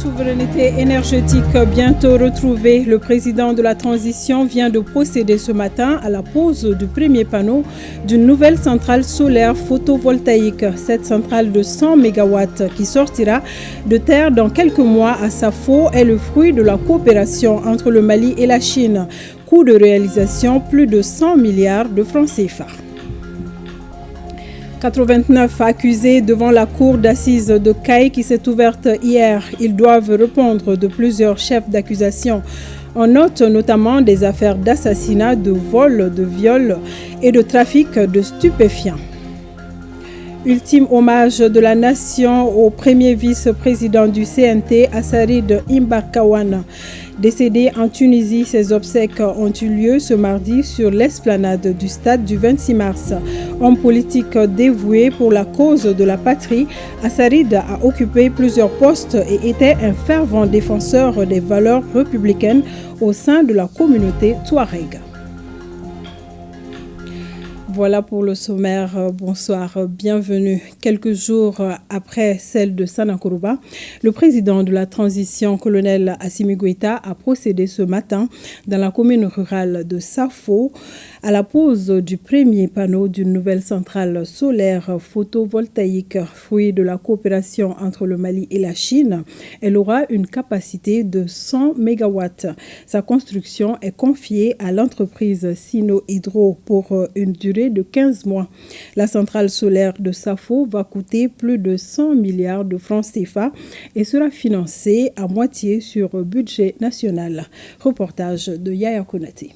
Souveraineté énergétique bientôt retrouvée. Le président de la transition vient de procéder ce matin à la pose du premier panneau d'une nouvelle centrale solaire photovoltaïque. Cette centrale de 100 MW qui sortira de terre dans quelques mois à Safo est le fruit de la coopération entre le Mali et la Chine. Coût de réalisation, plus de 100 milliards de francs CFA. 89 accusés devant la cour d'assises de Caille qui s'est ouverte hier. Ils doivent répondre de plusieurs chefs d'accusation. On note notamment des affaires d'assassinat, de vol, de viol et de trafic de stupéfiants. Ultime hommage de la nation au premier vice-président du CNT, Assarid Imbarkawana. Décédé en Tunisie, ses obsèques ont eu lieu ce mardi sur l'esplanade du stade du 26 mars. Homme politique dévoué pour la cause de la patrie, Assarid a occupé plusieurs postes et était un fervent défenseur des valeurs républicaines au sein de la communauté touareg. Voilà pour le sommaire. Bonsoir, bienvenue. Quelques jours après celle de Sanakourouba, le président de la transition, colonel Assimi Goïta, a procédé ce matin dans la commune rurale de Safo à la pose du premier panneau d'une nouvelle centrale solaire photovoltaïque, fruit de la coopération entre le Mali et la Chine. Elle aura une capacité de 100 MW. Sa construction est confiée à l'entreprise Sino Hydro pour une durée de 15 mois. La centrale solaire de Safo va coûter plus de 100 milliards de francs CFA et sera financée à moitié sur budget national. Reportage de Yaya Konaté.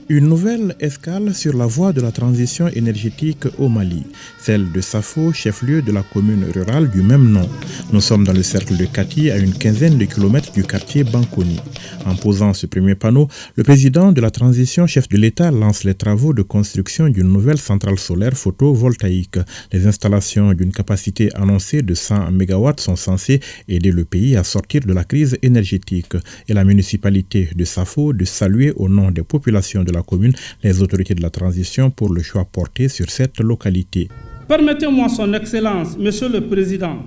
Une nouvelle escale sur la voie de la transition énergétique au Mali, celle de Safo, chef-lieu de la commune rurale du même nom. Nous sommes dans le cercle de Kati, à une quinzaine de kilomètres du quartier Bankoni. En posant ce premier panneau, le président de la transition, chef de l'État, lance les travaux de construction d'une nouvelle centrale solaire photovoltaïque. Les installations d'une capacité annoncée de 100 MW sont censées aider le pays à sortir de la crise énergétique. Et la municipalité de Safo de saluer au nom des populations de la commune les autorités de la transition pour le choix porté sur cette localité. Permettez-moi, Son Excellence, Monsieur le Président,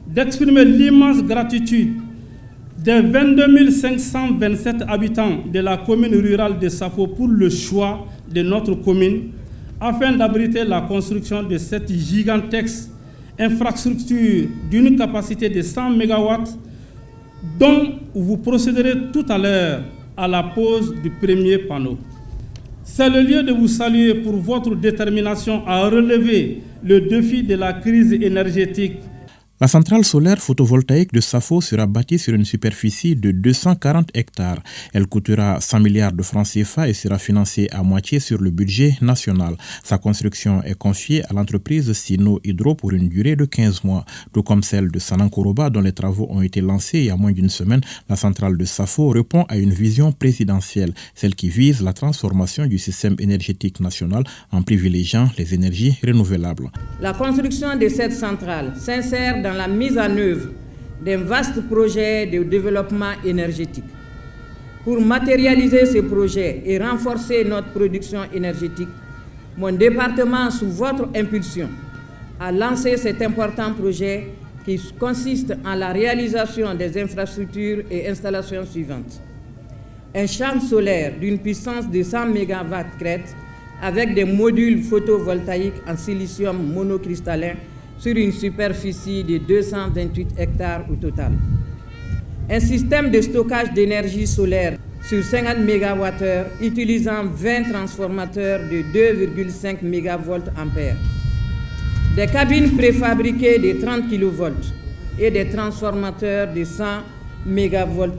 d'exprimer l'immense gratitude des 22 527 habitants de la commune rurale de Safo pour le choix de notre commune afin d'abriter la construction de cette gigantesque infrastructure d'une capacité de 100 MW dont vous procéderez tout à l'heure à la pose du premier panneau. C'est le lieu de vous saluer pour votre détermination à relever le défi de la crise énergétique. La centrale solaire photovoltaïque de Safo sera bâtie sur une superficie de 240 hectares. Elle coûtera 100 milliards de francs CFA et sera financée à moitié sur le budget national. Sa construction est confiée à l'entreprise Sino Hydro pour une durée de 15 mois. Tout comme celle de Sanakourouba dont les travaux ont été lancés il y a moins d'une semaine, la centrale de Safo répond à une vision présidentielle, celle qui vise la transformation du système énergétique national en privilégiant les énergies renouvelables. La construction de cette centrale s'insère dans la mise en œuvre d'un vaste projet de développement énergétique. Pour matérialiser ce projet et renforcer notre production énergétique, mon département, sous votre impulsion, a lancé cet important projet qui consiste en la réalisation des infrastructures et installations suivantes. Un champ solaire d'une puissance de 100 MW crête avec des modules photovoltaïques en silicium monocristallin sur une superficie de 228 hectares au total. Un système de stockage d'énergie solaire sur 50 MWh utilisant 20 transformateurs de 2,5 MVA. Des cabines préfabriquées de 30 kV et des transformateurs de 100 MV.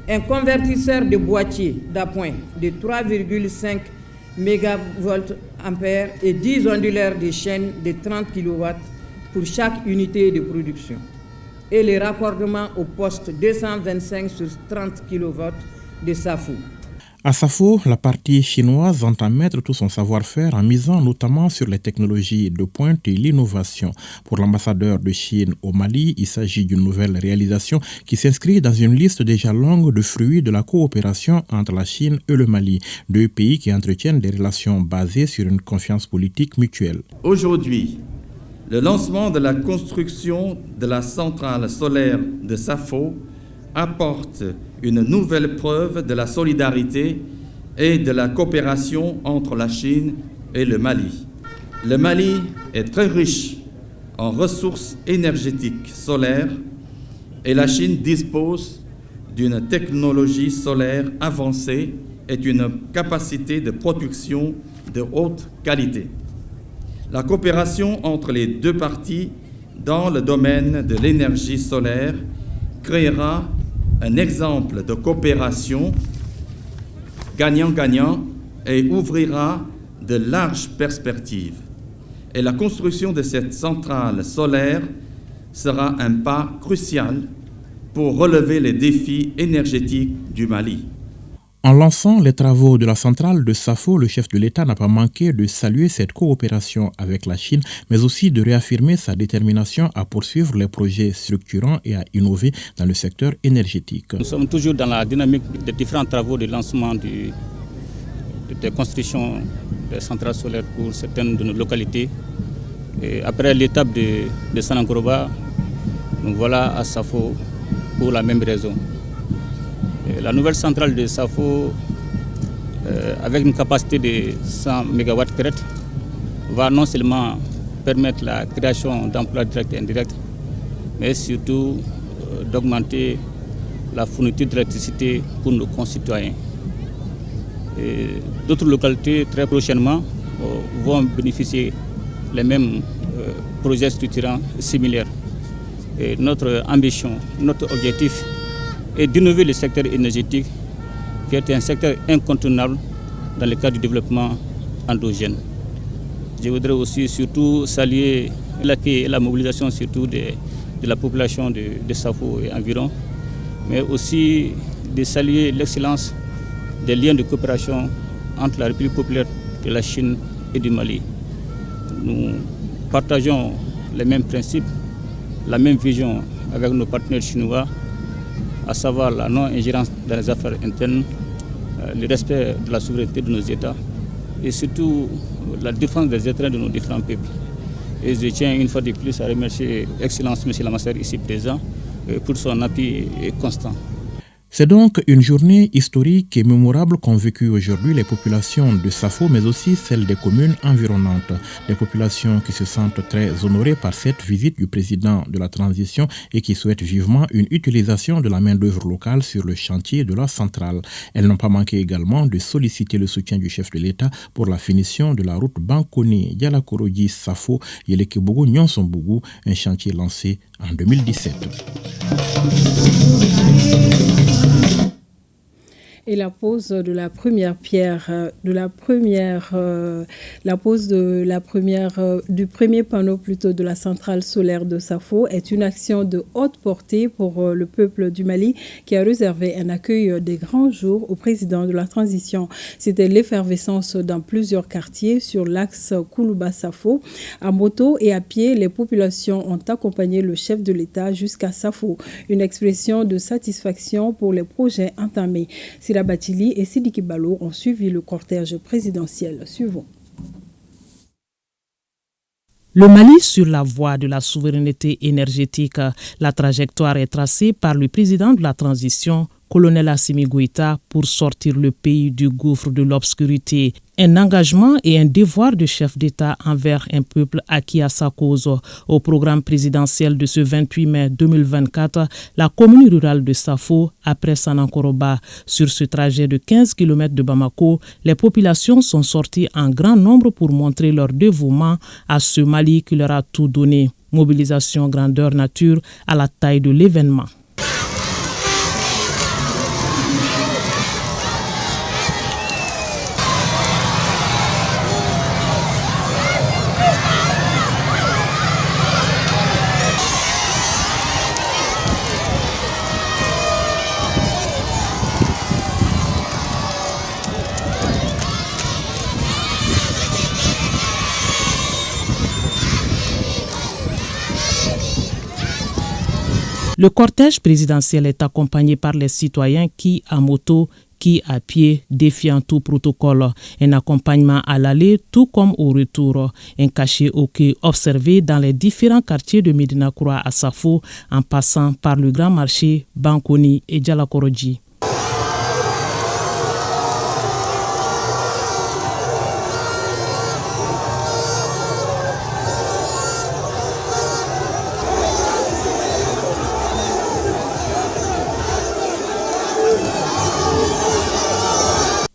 Un convertisseur de boîtier d'appoint de 3,5 MV et 10 onduleurs de chaîne de 30 kW pour chaque unité de production. Et les raccordements au poste 225 sur 30 kV de Safo. À Safo, la partie chinoise entend mettre tout son savoir-faire en misant notamment sur les technologies de pointe et l'innovation. Pour l'ambassadeur de Chine au Mali, il s'agit d'une nouvelle réalisation qui s'inscrit dans une liste déjà longue de fruits de la coopération entre la Chine et le Mali, deux pays qui entretiennent des relations basées sur une confiance politique mutuelle. Aujourd'hui, Le lancement de la construction de la centrale solaire de Safo apporte une nouvelle preuve de la solidarité et de la coopération entre la Chine et le Mali. Le Mali est très riche en ressources énergétiques solaires et la Chine dispose d'une technologie solaire avancée et d'une capacité de production de haute qualité. La coopération entre les deux parties dans le domaine de l'énergie solaire créera un exemple de coopération gagnant-gagnant et ouvrira de larges perspectives. Et la construction de cette centrale solaire sera un pas crucial pour relever les défis énergétiques du Mali. En lançant les travaux de la centrale de Safo, le chef de l'État n'a pas manqué de saluer cette coopération avec la Chine, mais aussi de réaffirmer sa détermination à poursuivre les projets structurants et à innover dans le secteur énergétique. Nous sommes toujours dans la dynamique des différents travaux de lancement des constructions des centrales solaires pour certaines de nos localités. Et après l'étape de Sanankoroba, nous voilà à Safo pour la même raison. Et la nouvelle centrale de Safo, avec une capacité de 100 MW crête, va non seulement permettre la création d'emplois directs et indirects, mais surtout d'augmenter la fourniture d'électricité pour nos concitoyens. D'autres localités, très prochainement, vont bénéficier les mêmes projets structurants similaires. Et notre ambition, notre objectif est d'innover le secteur énergétique, qui est un secteur incontournable dans le cadre du développement endogène. Je voudrais aussi surtout saluer l'accueil et la mobilisation surtout de la population de Safo et environ, mais aussi de saluer l'excellence des liens de coopération entre la République populaire de la Chine et du Mali. Nous partageons les mêmes principes, la même vision avec nos partenaires chinois, à savoir la non-ingérence dans les affaires internes, le respect de la souveraineté de nos États et surtout la défense des intérêts de nos différents peuples. Et je tiens une fois de plus à remercier Excellence M. Lamassoure ici présent pour son appui constant. C'est donc une journée historique et mémorable qu'ont vécu aujourd'hui les populations de Safo, mais aussi celles des communes environnantes. Des populations qui se sentent très honorées par cette visite du président de la transition et qui souhaitent vivement une utilisation de la main-d'œuvre locale sur le chantier de la centrale. Elles n'ont pas manqué également de solliciter le soutien du chef de l'État pour la finition de la route Bankoni-Yalakorogi-Safo Yelekebogo-Nyonsonbougou, un chantier lancé en 2017. Et la pose de la première pierre, du premier panneau plutôt de la centrale solaire de Safo est une action de haute portée pour le peuple du Mali qui a réservé un accueil des grands jours au président de la transition. C'était l'effervescence dans plusieurs quartiers sur l'axe Koulouba-Safo. À moto et à pied, les populations ont accompagné le chef de l'État jusqu'à Safo. Une expression de satisfaction pour les projets entamés. Sira Batili et Sidiki Balo ont suivi le cortège présidentiel. Suivons. Le Mali sur la voie de la souveraineté énergétique. La trajectoire est tracée par le président de la transition, colonel Assimi Goïta, pour sortir le pays du gouffre de l'obscurité. Un engagement et un devoir de chef d'État envers un peuple acquis à sa cause. Au programme présidentiel de ce 28 mai 2024, la commune rurale de Safo, après Sanankoroba. Sur ce trajet de 15 km de Bamako, les populations sont sorties en grand nombre pour montrer leur dévouement à ce Mali qui leur a tout donné. Mobilisation grandeur nature à la taille de l'événement. Le cortège présidentiel est accompagné par les citoyens qui, à moto, ski à pied défiant tout protocole. Un accompagnement à l'aller tout comme au retour. Un cachet au quai observé dans les différents quartiers de Médina Kura à Safo en passant par le grand marché, Bankoni et Djalakoroji.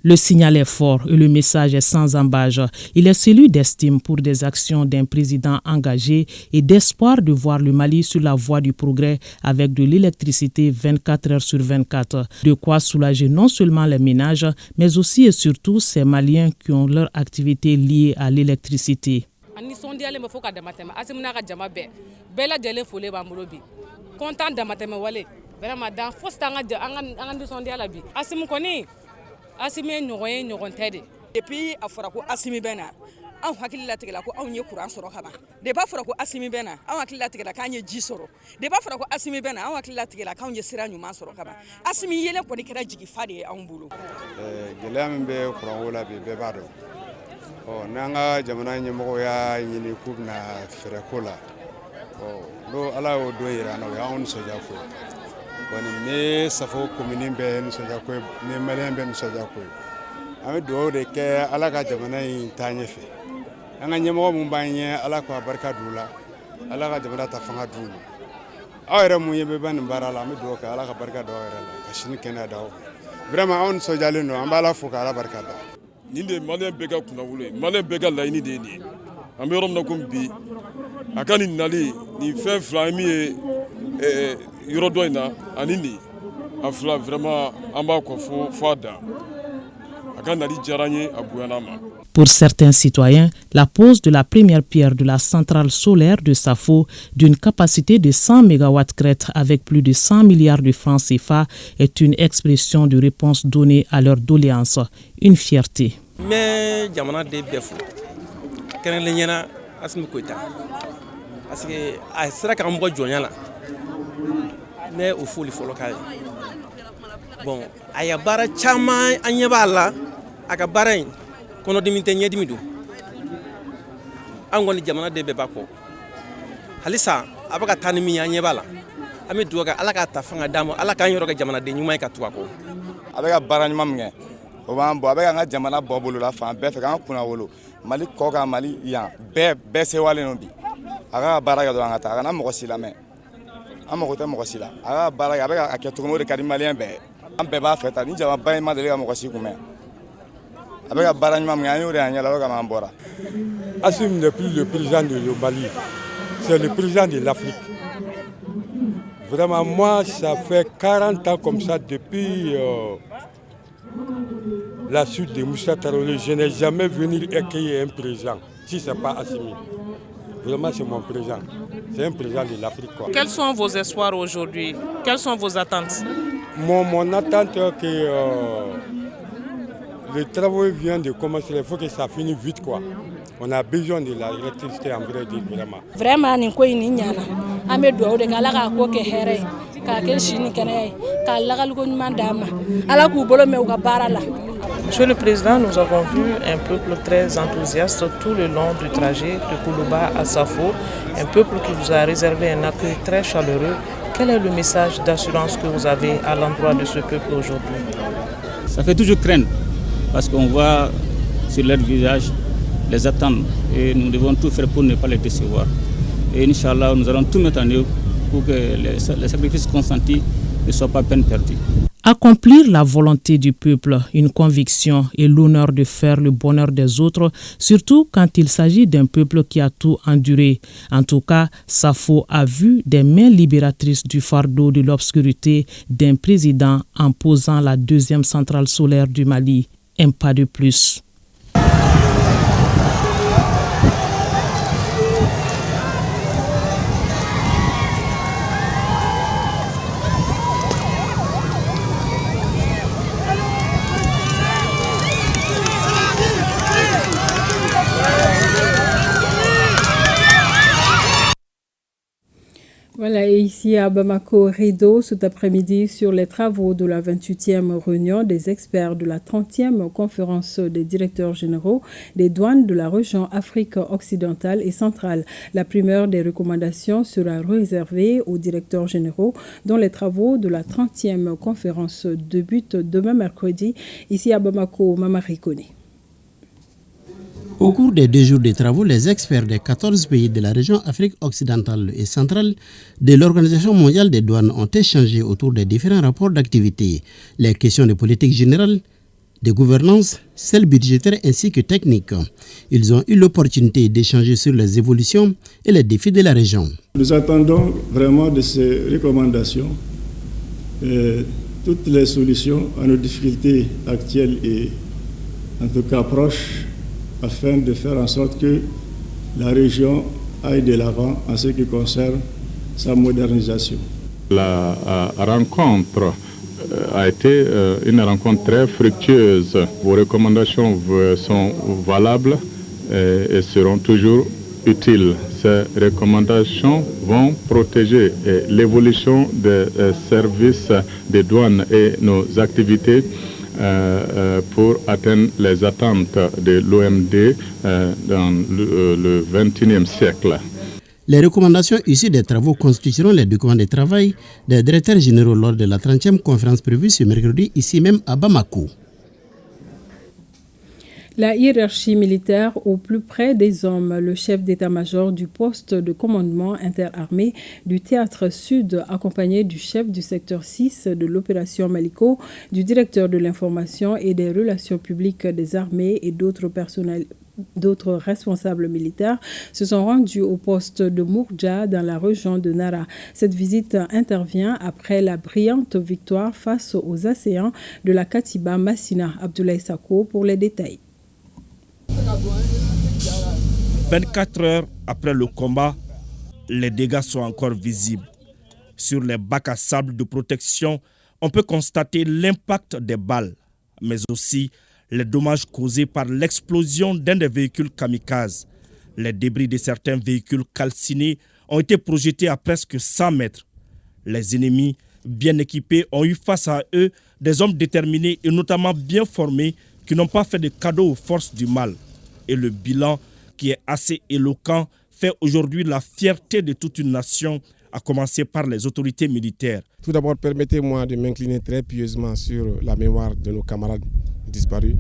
Le signal est fort et le message est sans embâche. Il est celui d'estime pour des actions d'un président engagé et d'espoir de voir le Mali sur la voie du progrès avec de l'électricité 24 heures sur 24. De quoi soulager non seulement les ménages, mais aussi et surtout ces Maliens qui ont leur activité liée à l'électricité. Depuis Aforako Assimi Bena, an hakili latigɛ ko anw ye courant sɔrɔ ka ban. Depuis Aforako Assimi Bena, an hakili latigɛ k'an ye ji sɔrɔ. Depuis Aforako Assimi Bena, an hakili latigɛ k'anw ye sira ɲuman sɔrɔ ka ban. Assimi yelen kɔni kɛra jigifa de ye anw bolo. Gɛlɛya min bɛ courant ko la bi bɛɛ b'a dɔn. N'an ka jamana ɲɛmɔgɔw y'a ɲini k'u bɛna fɛɛrɛ ko la. N'o Ala y'o don yira an na o y'anw nisɔndiya ko ye. Nin bɛ Safo commune bɛɛ nisɔndiya ko ye, ni Malien bɛɛ nisɔndiya ko ye. An bɛ dugawu de kɛ Ala ka jamana in taa ɲɛfɛ. An ka ɲɛmɔgɔ mun b'an ɲɛ Ala k'a barika d'u la, Ala ka jamana ta fanga d'u ma. Aw yɛrɛ mun ye bɛ ba nin baara la, an bɛ dugawu kɛ Ala ka barika d'aw yɛrɛ la, ka sini kɛnɛya d'aw. Vraiment anw nisɔndiyalen don, an b'Ala fo k'Ala barika da. Nin de ye Malien bɛɛ ka kunnawolo ye, Malien bɛɛ ka laɲini de ye nin ye. An bɛ yɔrɔ min na komi bi, a ka nin nali, nin fɛn fila ye min ye yɔrɔ dɔ in na ani nin a fila vraiment an b'a kɔ fo a dan. A ka nali diyara an ye, a bonyana ma. Pour certains citoyens, la pose de la première pierre de la centrale solaire de Safo, d'une capacité de 100 MW crête avec plus de 100 milliards de francs CFA, est une expression de réponse donnée à leur doléance. Une fierté. Mais jamana de befo. Kenen lenyana Assimi Goïta. Parce que a sera ka mbo jonya la. Mais au foli folo kay. Bon, aya bara chama anyeba la aka bara kono diminte nyedimi do. Angoni jamana de bebako. Halisa abaka tanimi anyeba la. Ami duwaga alaka tafanga damo alaka nyoroga jamana de nyuma ka tuwako. Abaka bara nyuma mnge. O b'an bɔ a bɛ ka an ka jamana bɔ bolo la fan bɛɛ fɛ k'an kunna wolo Mali kɔ kan Mali yan bɛɛ sewalen don bi a ka baara kɛ dɔrɔn an ka taa a kana mɔgɔ si lamɛn an mago tɛ mɔgɔ si la a ka baara kɛ a bɛ ka kɛ cogo min o de ka di Malien bɛɛ an bɛɛ b'a fɛ ta ni jamaba in ma deli ka mɔgɔ si kunbɛn a bɛ ka baara ɲuman min kɛ an y'o de y'an ɲɛ la o kama an bɔra. Assimi n'est plus le président du Mali, c'est le président de l'Afrique. Vraiment, moi, ça fait 40 ans comme ça depuis la suite de Moussa Traoré. Je n'ai jamais venu accueillir un président, si ce n'est pas Assimi. Vraiment, c'est mon président. C'est un président de l'Afrique. Quels sont vos espoirs aujourd'hui? Quelles sont vos attentes? Mon attente est que les travaux viennent de commencer. Il faut que ça finisse vite, quoi. On a besoin de l'électricité en vrai dire, vraiment. Vraiment, ni ko ni nyana. Ame do de kala ka ko ke here. Ka ke shini kene. Ka la ko nyuma dama. Ala ku bolo me ka bara la. Monsieur le Président, nous avons vu un peuple très enthousiaste tout le long du trajet de Koulouba à Safo, un peuple qui vous a réservé un accueil très chaleureux. Quel est le message d'assurance que vous avez à l'endroit de ce peuple aujourd'hui? Ça fait toujours craindre, parce qu'on voit sur leur visage les attendre et nous devons tout faire pour ne pas les décevoir. Et Inch'Allah, nous allons tout mettre en œuvre pour que les sacrifices consentis ne soient pas peine perdue. Accomplir la volonté du peuple, une conviction et l'honneur de faire le bonheur des autres, surtout quand il s'agit d'un peuple qui a tout enduré. En tout cas, Safo a vu des mains libératrices du fardeau de l'obscurité d'un président en posant la deuxième centrale solaire du Mali. Un pas de plus. Voilà, et ici Ici à Bamako, rideau cet après-midi sur les travaux de la 28e réunion des experts de la 30e conférence des directeurs généraux des douanes de la région Afrique occidentale et centrale. La primeur des recommandations sera réservée aux directeurs généraux dont les travaux de la 30e conférence débutent demain mercredi. Ici à Bamako, Mamari Kone. Au cours des 2 jours de travaux, les experts des 14 pays de la région Afrique occidentale et centrale de l'Organisation mondiale des douanes ont échangé autour des différents rapports d'activité, les questions de politique générale, de gouvernance, celles budgétaires ainsi que techniques. Ils ont eu l'opportunité d'échanger sur les évolutions et les défis de la région. Nous attendons vraiment de ces recommandations toutes les solutions à nos difficultés actuelles et en tout cas proches, afin de faire en sorte que la région aille de l'avant en ce qui concerne sa modernisation. La rencontre a été une rencontre très fructueuse. Vos recommandations sont valables et seront toujours utiles. Ces recommandations vont protéger l'évolution des services des douanes et nos activités pour atteindre les attentes de l'OMD dans le XXIe siècle. Les recommandations issues des travaux constitueront les documents de travail des directeurs généraux lors de la 30e conférence prévue ce mercredi ici même à Bamako. La hiérarchie militaire au plus près des hommes, le chef d'état-major du poste de commandement interarmé du théâtre sud, accompagné du chef du secteur 6 de l'opération Maliko, du directeur de l'information et des relations publiques des armées et d'autres responsables militaires se sont rendus au poste de Mourdja dans la région de Nara. Cette visite intervient après la brillante victoire face aux assaillants de la Katiba Massina. Abdoulaye Sako pour les détails. 24 heures après le combat, les dégâts sont encore visibles. Sur les bacs à sable de protection, on peut constater l'impact des balles, mais aussi les dommages causés par l'explosion d'un des véhicules kamikazes. Les débris de certains véhicules calcinés ont été projetés à presque 100 mètres. Les ennemis, bien équipés, ont eu face à eux des hommes déterminés et notamment bien formés qui n'ont pas fait de cadeau aux forces du mal. Et le bilan, qui est assez éloquent, fait aujourd'hui la fierté de toute une nation, à commencer par les autorités militaires. Tout d'abord, permettez-moi de m'incliner très pieusement sur la mémoire de nos camarades disparus,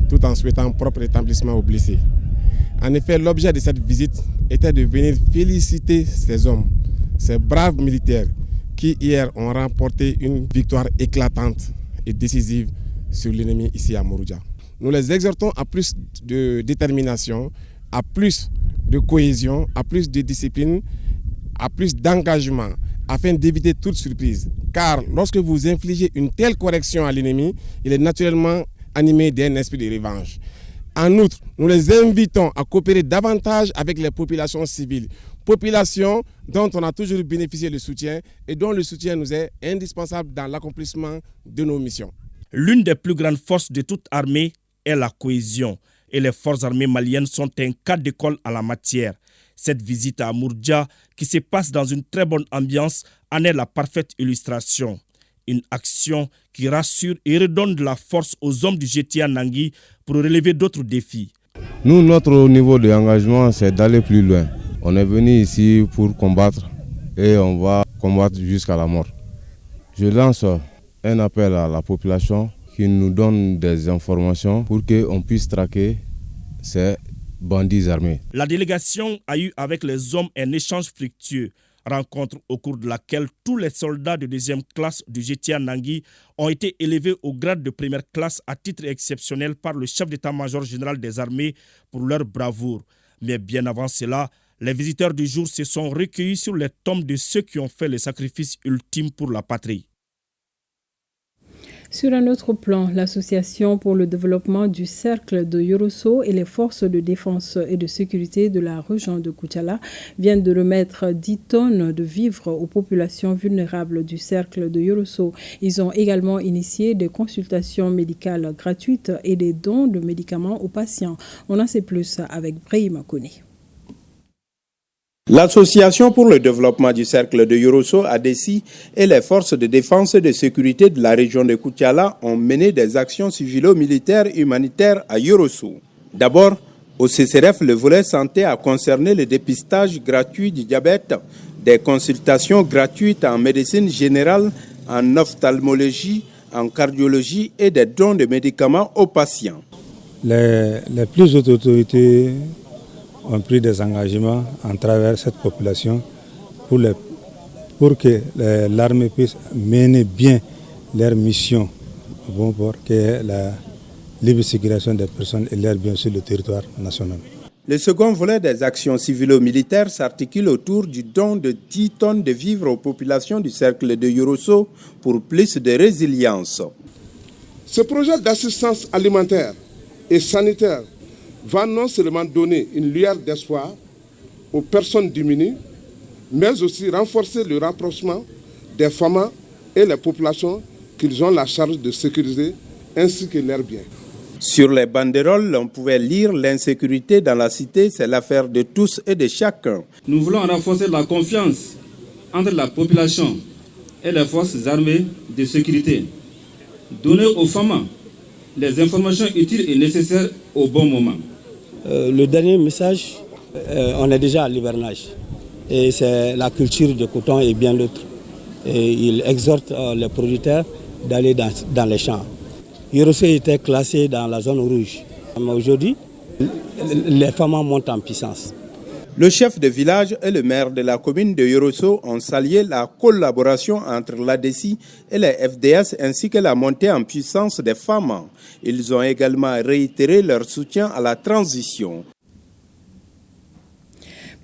tout en souhaitant un propre rétablissement aux blessés. En effet, l'objet de cette visite était de venir féliciter ces hommes, ces braves militaires qui hier ont remporté une victoire éclatante et décisive sur l'ennemi ici à Mourdja. Nous les exhortons à plus de détermination, à plus de cohésion, à plus de discipline, à plus d'engagement, afin d'éviter toute surprise. Car lorsque vous infligez une telle correction à l'ennemi, il est naturellement animé d'un esprit de revanche. En outre, nous les invitons à coopérer davantage avec les populations civiles, populations dont on a toujours bénéficié le soutien et dont le soutien nous est indispensable dans l'accomplissement de nos missions. L'une des plus grandes forces de toute armée est la cohésion, et les forces armées maliennes sont un cas d'école en la matière. Cette visite à Mourdja, qui se passe dans une très bonne ambiance, en est la parfaite illustration. Une action qui rassure et redonne de la force aux hommes du GTA Nangui pour relever d'autres défis. Nous, notre niveau d'engagement, c'est d'aller plus loin. On est venu ici pour combattre et on va combattre jusqu'à la mort. Je lance un appel à la population qui nous donne des informations pour qu'on puisse traquer ces bandits armés. La délégation a eu avec les hommes un échange fructueux, rencontre au cours de laquelle tous les soldats de deuxième classe du GTA Nangui ont été élevés au grade de première classe à titre exceptionnel par le chef d'état-major général des armées pour leur bravoure. Mais bien avant cela, les visiteurs du jour se sont recueillis sur les tombes de ceux qui ont fait le sacrifice ultime pour la patrie. Sur un autre plan, l'Association pour le développement du cercle de Yorosso et les forces de défense et de sécurité de la région de Koutiala viennent de remettre 10 tonnes de vivres aux populations vulnérables du cercle de Yorosso. Ils ont également initié des consultations médicales gratuites et des dons de médicaments aux patients. On en sait plus avec Brahima Kone. L'Association pour le développement du cercle de Yorosso, ADESI, et les forces de défense et de sécurité de la région de Koutiala ont mené des actions civilo-militaires humanitaires à Yorosso. D'abord, au CCRF, le volet santé a concerné le dépistage gratuit du diabète, des consultations gratuites en médecine générale, en ophtalmologie, en cardiologie et des dons de médicaments aux patients. Les plus hautes autorités ont pris des engagements en travers cette population pour que l'armée puisse mener bien leur mission pour que la libre circulation des personnes et leurs biens sur le territoire national. Le second volet des actions civilo-militaires s'articule autour du don de 10 tonnes de vivres aux populations du cercle de Yorosso pour plus de résilience. Ce projet d'assistance alimentaire et sanitaire va non seulement donner une lueur d'espoir aux personnes démunies, mais aussi renforcer le rapprochement des femmes et les populations qu'ils ont la charge de sécuriser, ainsi que leurs biens. Sur les banderoles, on pouvait lire « L'insécurité dans la cité, c'est l'affaire de tous et de chacun ». Nous voulons renforcer la confiance entre la population et les forces armées de sécurité. Donner aux femmes les informations utiles et nécessaires au bon moment. Le dernier message, on est déjà à l'hivernage. Et c'est la culture de coton et bien d'autres. Et il exhorte les producteurs d'aller dans les champs. Yorosso était classé dans la zone rouge. Mais aujourd'hui, les femmes montent en puissance. Le chef de village et le maire de la commune de Yorosso ont salué la collaboration entre l'ADESI et les FDS ainsi que la montée en puissance des femmes. Ils ont également réitéré leur soutien à la transition.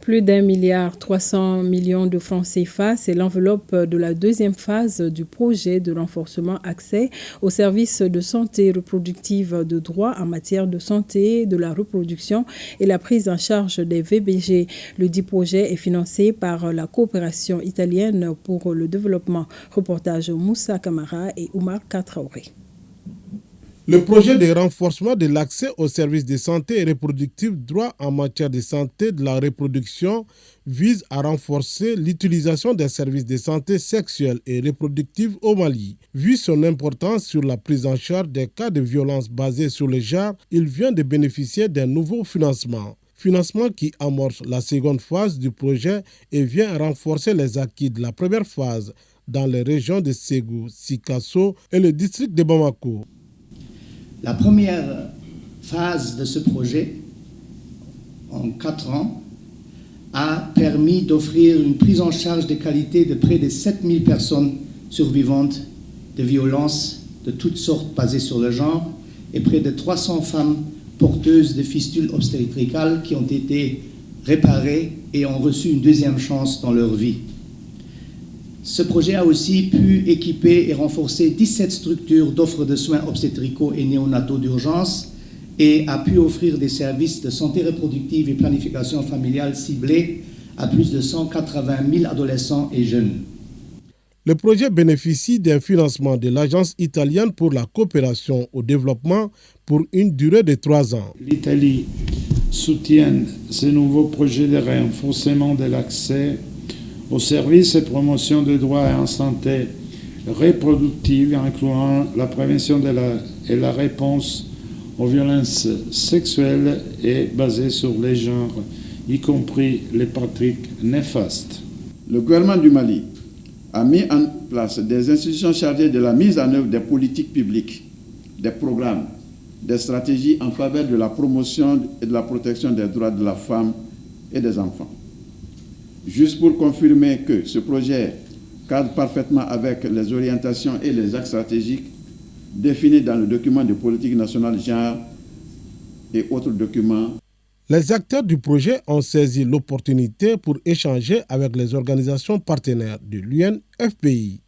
Plus d'1,3 milliard de francs CFA, c'est l'enveloppe de la deuxième phase du projet de renforcement accès aux services de santé reproductive de droit en matière de santé, de la reproduction et la prise en charge des VBG. Le dit projet est financé par la coopération italienne pour le développement. Reportage Moussa Kamara et Oumar Katraoré. Le projet de renforcement de l'accès aux services de santé et reproductive droit en matière de santé de la reproduction vise à renforcer l'utilisation des services de santé sexuelle et reproductive au Mali. Vu son importance sur la prise en charge des cas de violence basés sur le genre, il vient de bénéficier d'un nouveau financement. Financement qui amorce la seconde phase du projet et vient renforcer les acquis de la première phase dans les régions de Ségou, Sikasso et le district de Bamako. La première phase de ce projet, en 4 ans, a permis d'offrir une prise en charge de qualité de près de 7000 personnes survivantes de violences de toutes sortes basées sur le genre et près de 300 femmes porteuses de fistules obstétricales qui ont été réparées et ont reçu une deuxième chance dans leur vie. Ce projet a aussi pu équiper et renforcer 17 structures d'offres de soins obstétricaux et néonataux d'urgence et a pu offrir des services de santé reproductive et planification familiale ciblés à plus de 180 000 adolescents et jeunes. Le projet bénéficie d'un financement de l'Agence italienne pour la coopération au développement pour une durée de 3 ans. L'Italie soutient ce nouveau projet de renforcement de l'accès aux services et promotion des droits en santé reproductive, incluant la prévention et la réponse aux violences sexuelles et basées sur les genres, y compris les pratiques néfastes. Le gouvernement du Mali a mis en place des institutions chargées de la mise en œuvre des politiques publiques, des programmes, des stratégies en faveur de la promotion et de la protection des droits de la femme et des enfants. Juste pour confirmer que ce projet cadre parfaitement avec les orientations et les axes stratégiques définis dans le document de politique nationale genre et autres documents. Les acteurs du projet ont saisi l'opportunité pour échanger avec les organisations partenaires de l'UNFPI.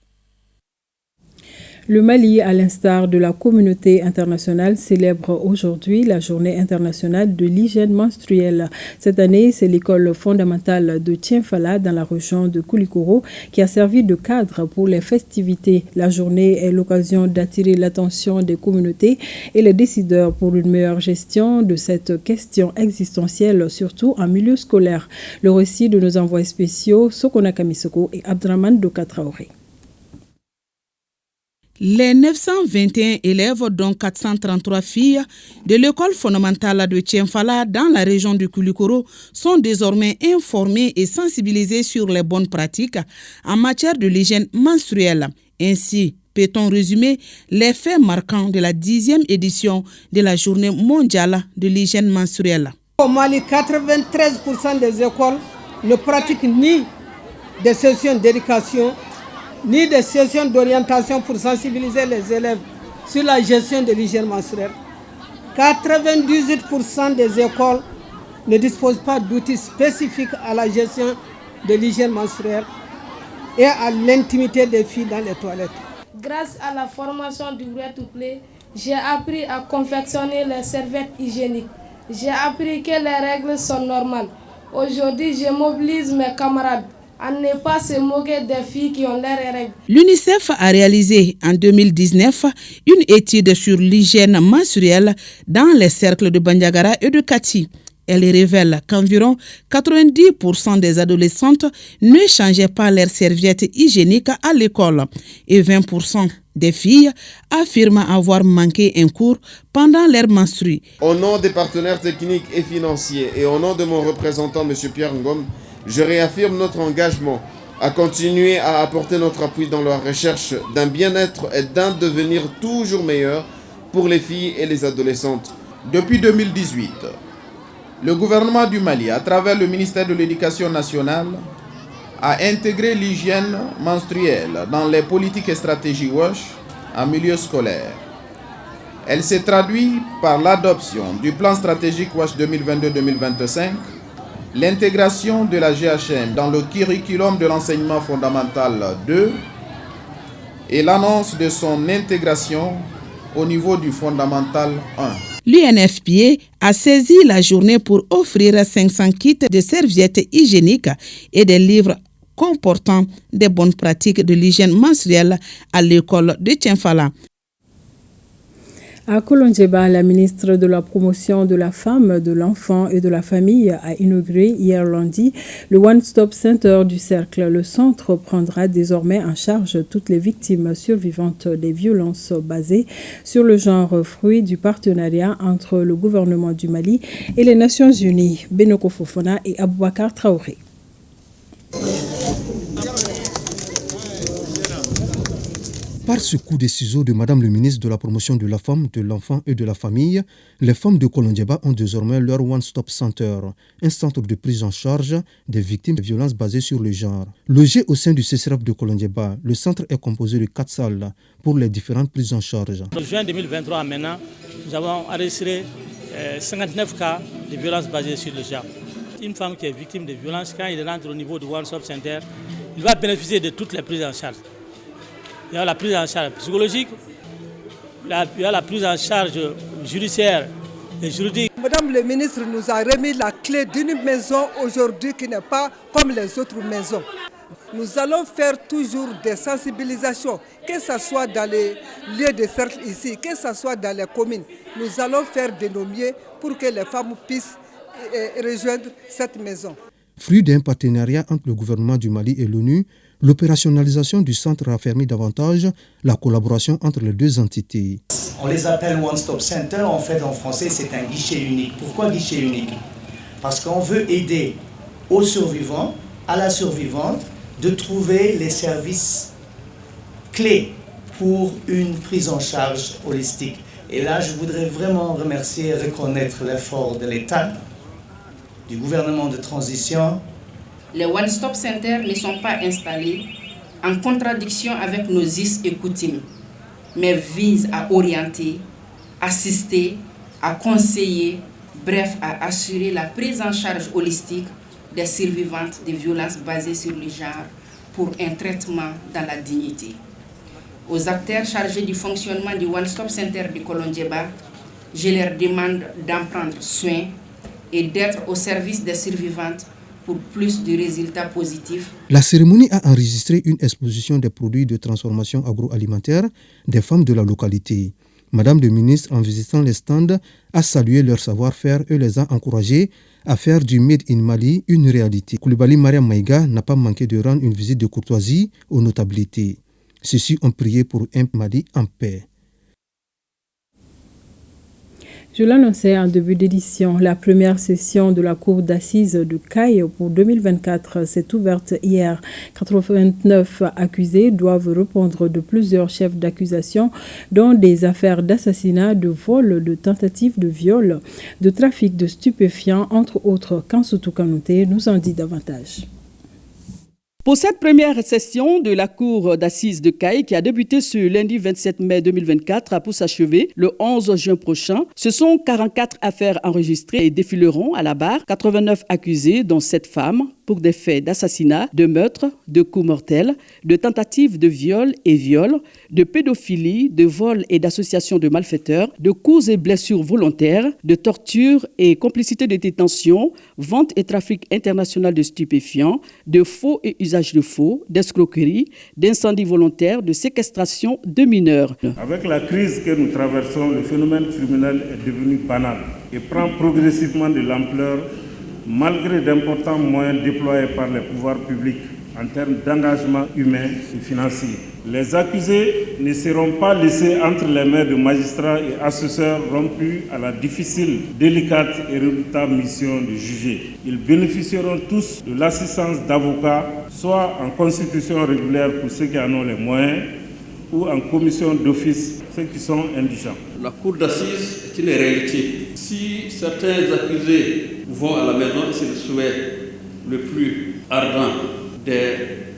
Le Mali, à l'instar de la communauté internationale, célèbre aujourd'hui la journée internationale de l'hygiène menstruelle. Cette année, c'est l'école fondamentale de Tienfala dans la région de Koulikoro qui a servi de cadre pour les festivités. La journée est l'occasion d'attirer l'attention des communautés et les décideurs pour une meilleure gestion de cette question existentielle, surtout en milieu scolaire. Le récit de nos envoyés spéciaux, Sokona Kamisoko et Abdraman Dokatraoré. Les 921 élèves, dont 433 filles, de l'école fondamentale de Tienfala dans la région de Koulikoro sont désormais informés et sensibilisés sur les bonnes pratiques en matière de l'hygiène menstruelle. Ainsi, peut-on résumer les faits marquants de la 10e édition de la Journée mondiale de l'hygiène menstruelle. Au Mali, 93% des écoles ne pratiquent ni des sessions d'éducation ni des sessions d'orientation pour sensibiliser les élèves sur la gestion de l'hygiène menstruelle. 98% des écoles ne disposent pas d'outils spécifiques à la gestion de l'hygiène menstruelle et à l'intimité des filles dans les toilettes. Grâce à la formation du Ready to Play, j'ai appris à confectionner les serviettes hygiéniques. J'ai appris que les règles sont normales. Aujourd'hui, je mobilise mes camarades à ne pas se moquer des filles qui ont leurs règles. L'UNICEF a réalisé en 2019 une étude sur l'hygiène menstruelle dans les cercles de Bandiagara et de Kati. Elle révèle qu'environ 90% des adolescentes ne changeaient pas leurs serviettes hygiéniques à l'école et 20% des filles affirment avoir manqué un cours pendant leur menstrues. Au nom des partenaires techniques et financiers et au nom de mon représentant, M. Pierre Ngom, je réaffirme notre engagement à continuer à apporter notre appui dans la recherche d'un bien-être et d'un devenir toujours meilleur pour les filles et les adolescentes. Depuis 2018, le gouvernement du Mali, à travers le ministère de l'Éducation nationale, a intégré l'hygiène menstruelle dans les politiques et stratégies WASH en milieu scolaire. Elle s'est traduite par l'adoption du plan stratégique WASH 2022-2025, l'intégration de la GHM dans le curriculum de l'enseignement fondamental 2 et l'annonce de son intégration au niveau du fondamental 1. L'UNFPA a saisi la journée pour offrir 500 kits de serviettes hygiéniques et des livres comportant des bonnes pratiques de l'hygiène menstruelle à l'école de Tienfala. À Kolondjeba, la ministre de la Promotion de la Femme, de l'Enfant et de la Famille a inauguré hier lundi le One Stop Center du Cercle. Le centre prendra désormais en charge toutes les victimes survivantes des violences basées sur le genre, fruit du partenariat entre le gouvernement du Mali et les Nations Unies. Benoko Fofana et Aboubakar Traoré. Par ce coup de ciseaux de Madame le ministre de la Promotion de la Femme, de l'Enfant et de la Famille, les femmes de Kolondjeba ont désormais leur One Stop Center, un centre de prise en charge des victimes de violences basées sur le genre. Logé au sein du CCRF de Kolondjeba, le centre est composé de 4 salles pour les différentes prises en charge. En juin 2023 maintenant, nous avons enregistré 59 cas de violences basées sur le genre. Une femme qui est victime de violences, quand il rentre au niveau du One Stop Center, il va bénéficier de toutes les prises en charge. Il y a la prise en charge psychologique, il y a la prise en charge judiciaire et juridique. Madame le ministre nous a remis la clé d'une maison aujourd'hui qui n'est pas comme les autres maisons. Nous allons faire toujours des sensibilisations, que ce soit dans les lieux de cercle ici, que ce soit dans les communes. Nous allons faire de nos mieux pour que les femmes puissent rejoindre cette maison. Fruit d'un partenariat entre le gouvernement du Mali et l'ONU, l'opérationnalisation du centre a permis davantage la collaboration entre les deux entités. On les appelle One Stop Center, en fait en français c'est un guichet unique. Pourquoi guichet unique? Parce qu'on veut aider aux survivants, à la survivante, de trouver les services clés pour une prise en charge holistique. Et là, je voudrais vraiment remercier et reconnaître l'effort de l'État, du gouvernement de transition. Les One Stop Centers ne sont pas installés en contradiction avec nos us et coutumes, mais visent à orienter, assister, à conseiller, bref, à assurer la prise en charge holistique des survivantes des violences basées sur le genre pour un traitement dans la dignité. aux acteurs chargés du fonctionnement du One Stop Center de Kolonjeba, je leur demande d'en prendre soin et d'être au service des survivantes pour plus de résultats positifs. La cérémonie a enregistré une exposition des produits de transformation agroalimentaire des femmes de la localité. Madame le ministre, en visitant les stands, a salué leur savoir-faire et les a encouragés à faire du Made in Mali une réalité. Koulibaly Mariam Maïga n'a pas manqué de rendre une visite de courtoisie aux notabilités. Ceux-ci ont prié pour un Mali en paix. Je l'annonçais en début d'édition, la première session de la Cour d'assises de Caille pour 2024 s'est ouverte hier. 89 accusés doivent répondre de plusieurs chefs d'accusation, dont des affaires d'assassinat, de vol, de tentative de viol, de trafic de stupéfiants, entre autres. Kansoutou Kanouté nous en dit davantage. Pour cette première session de la Cour d'assises de Caille, qui a débuté ce lundi 27 mai 2024 pour s'achever le 11 juin prochain, ce sont 44 affaires enregistrées et défileront à la barre 89 accusés, dont 7 femmes, pour des faits d'assassinat, de meurtre, de coups mortels, de tentatives de viol et viol, de pédophilie, de vol et d'association de malfaiteurs, de coups et blessures volontaires, de torture et complicité de détention, vente et trafic international de stupéfiants, de faux et usage de faux, d'escroquerie, d'incendie volontaire, de séquestration de mineurs. Avec la crise que nous traversons, le phénomène criminel est devenu banal et prend progressivement de l'ampleur malgré d'importants moyens déployés par les pouvoirs publics en termes d'engagement humain et financier. Les accusés ne seront pas laissés entre les mains de magistrats et assesseurs rompus à la difficile, délicate et redoutable mission de juger. Ils bénéficieront tous de l'assistance d'avocats, soit en constitution régulière pour ceux qui en ont les moyens, ou en commission d'office, ceux qui sont indigents. La cour d'assises est une réalité. Si certains accusés vont à la maison, et c'est le souhait le plus ardent des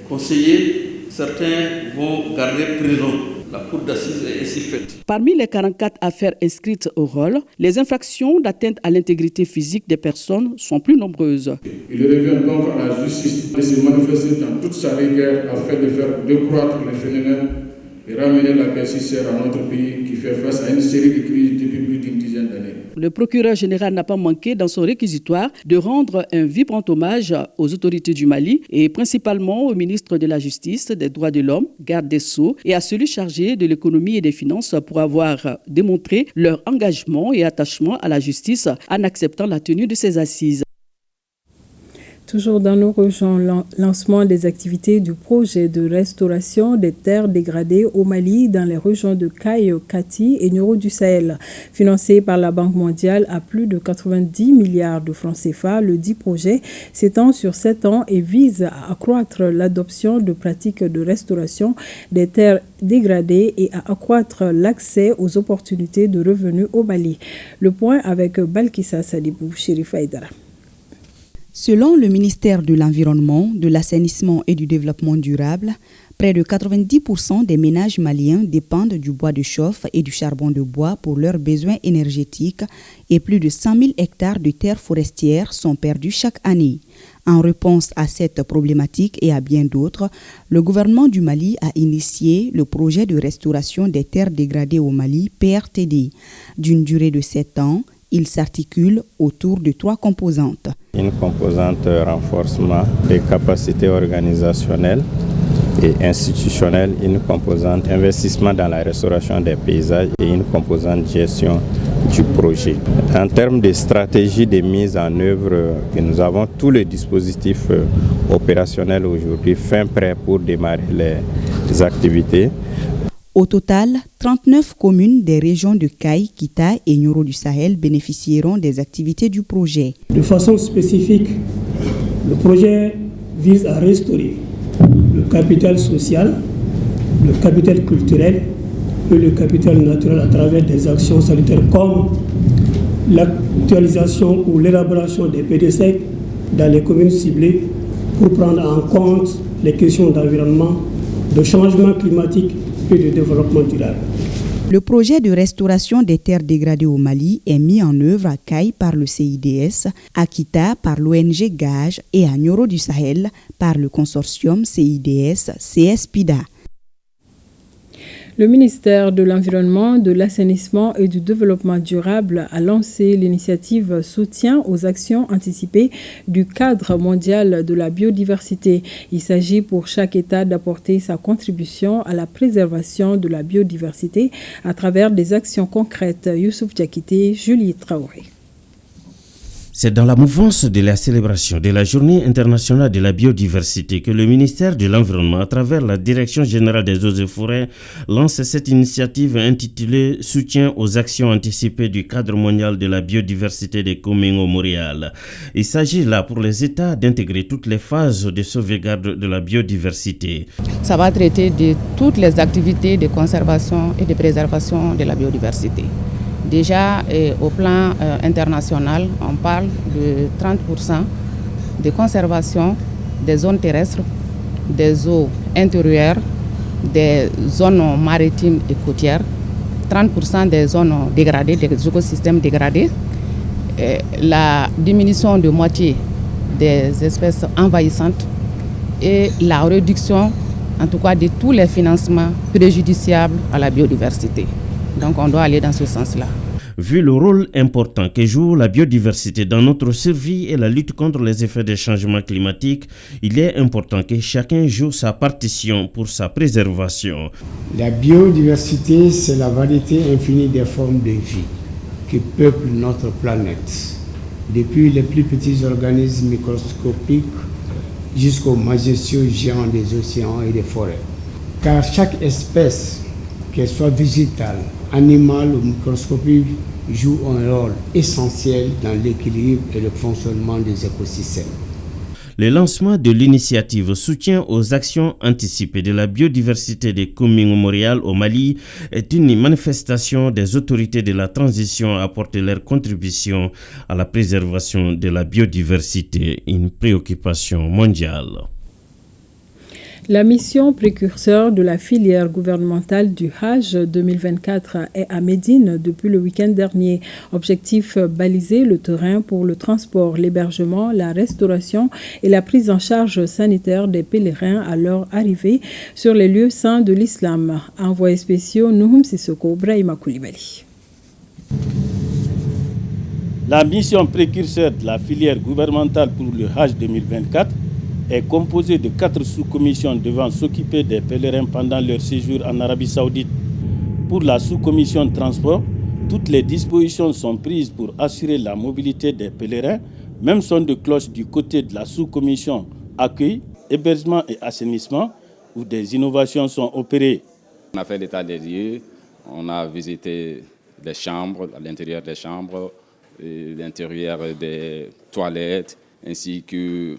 conseillers, certains vont garder prison. La cour d'assises est ainsi faite. Parmi les 44 affaires inscrites au rôle, les infractions d'atteinte à l'intégrité physique des personnes sont plus nombreuses. Il revient donc à la justice de se manifester dans toute sa rigueur afin de faire décroître les phénomènes et ramener la paix sincère à notre pays qui fait face à une série de crises depuis plus d'une dizaine d'années. Le procureur général n'a pas manqué dans son réquisitoire de rendre un vibrant hommage aux autorités du Mali et principalement au ministre de la Justice, des Droits de l'Homme, garde des Sceaux et à celui chargé de l'économie et des finances pour avoir démontré leur engagement et attachement à la justice en acceptant la tenue de ces assises. Toujours dans nos régions, lancement des activités du projet de restauration des terres dégradées au Mali dans les régions de Caille, Kati et Nioro du Sahel. Financé par la Banque mondiale à plus de 90 milliards de francs CFA, le dit projet s'étend sur 7 ans et vise à accroître l'adoption de pratiques de restauration des terres dégradées et à accroître l'accès aux opportunités de revenus au Mali. Le point avec Balkissa Sadibou, Chérifa Aïdara. Selon le ministère de l'Environnement, de l'Assainissement et du Développement durable, près de 90% des ménages maliens dépendent du bois de chauffe et du charbon de bois pour leurs besoins énergétiques et plus de 100 000 hectares de terres forestières sont perdus chaque année. En réponse à cette problématique et à bien d'autres, le gouvernement du Mali a initié le projet de restauration des terres dégradées au Mali, PRTD. D'une durée de 7 ans, il s'articule autour de 3 composantes. Une composante renforcement des capacités organisationnelles et institutionnelles, une composante investissement dans la restauration des paysages et une composante gestion du projet. En termes de stratégie de mise en œuvre, nous avons tous les dispositifs opérationnels aujourd'hui fin prêt pour démarrer les activités. Au total, 39 communes des régions de Caille, Kita et Nioro du Sahel bénéficieront des activités du projet. De façon spécifique, le projet vise à restaurer le capital social, le capital culturel et le capital naturel à travers des actions sanitaires comme l'actualisation ou l'élaboration des PDC dans les communes ciblées pour prendre en compte les questions d'environnement, de changement climatique et de développement durable. Le projet de restauration des terres dégradées au Mali est mis en œuvre à Caille par le CIDS, à Kita par l'ONG Gage et à Nioro du Sahel par le consortium CIDS-CSPIDA. Le ministère de l'Environnement, de l'Assainissement et du Développement durable a lancé l'initiative Soutien aux actions anticipées du cadre mondial de la biodiversité. Il s'agit pour chaque État d'apporter sa contribution à la préservation de la biodiversité à travers des actions concrètes. Youssouf Diakité, Julie Traoré. C'est dans la mouvance de la célébration de la Journée internationale de la biodiversité que le ministère de l'Environnement, à travers la Direction générale des eaux et forêts, lance cette initiative intitulée « Soutien aux actions anticipées du cadre mondial de la biodiversité de Comminges-Montréal ». Il s'agit là pour les États d'intégrer toutes les phases de sauvegarde de la biodiversité. Ça va traiter de toutes les activités de conservation et de préservation de la biodiversité. Déjà, au plan international, on parle de 30% de conservation des zones terrestres, des eaux intérieures, des zones maritimes et côtières, 30% des zones dégradées, des écosystèmes dégradés, la diminution de moitié des espèces envahissantes et la réduction, en tout cas, de tous les financements préjudiciables à la biodiversité. Donc on doit aller dans ce sens-là. Vu le rôle important que joue la biodiversité dans notre survie et la lutte contre les effets des changements climatiques, il est important que chacun joue sa partition pour sa préservation. La biodiversité, c'est la variété infinie des formes de vie qui peuplent notre planète, depuis les plus petits organismes microscopiques jusqu'aux majestueux géants des océans et des forêts. Car chaque espèce, qu'elle soit végétale, animale ou microscopique, joue un rôle essentiel dans l'équilibre et le fonctionnement des écosystèmes. Le lancement de l'initiative Soutien aux actions anticipées de la biodiversité de Comminges-Montréal au Mali est une manifestation des autorités de la transition à apporter leur contribution à la préservation de la biodiversité, une préoccupation mondiale. La mission précurseur de la filière gouvernementale du Hajj 2024 est à Médine depuis le week-end dernier. Objectif, baliser le terrain pour le transport, l'hébergement, la restauration et la prise en charge sanitaire des pèlerins à leur arrivée sur les lieux saints de l'islam. Envoyé spécial Nouhoum Sissoko, Brahima Koulibaly. La mission précurseur de la filière gouvernementale pour le Hajj 2024 est composée de 4 sous-commissions devant s'occuper des pèlerins pendant leur séjour en Arabie Saoudite. Pour la sous-commission de transport, toutes les dispositions sont prises pour assurer la mobilité des pèlerins. Même son de cloche du côté de la sous-commission accueil, hébergement et assainissement, où des innovations sont opérées. On a fait l'état des lieux, on a visité les chambres, à l'intérieur des chambres, l'intérieur des toilettes, ainsi que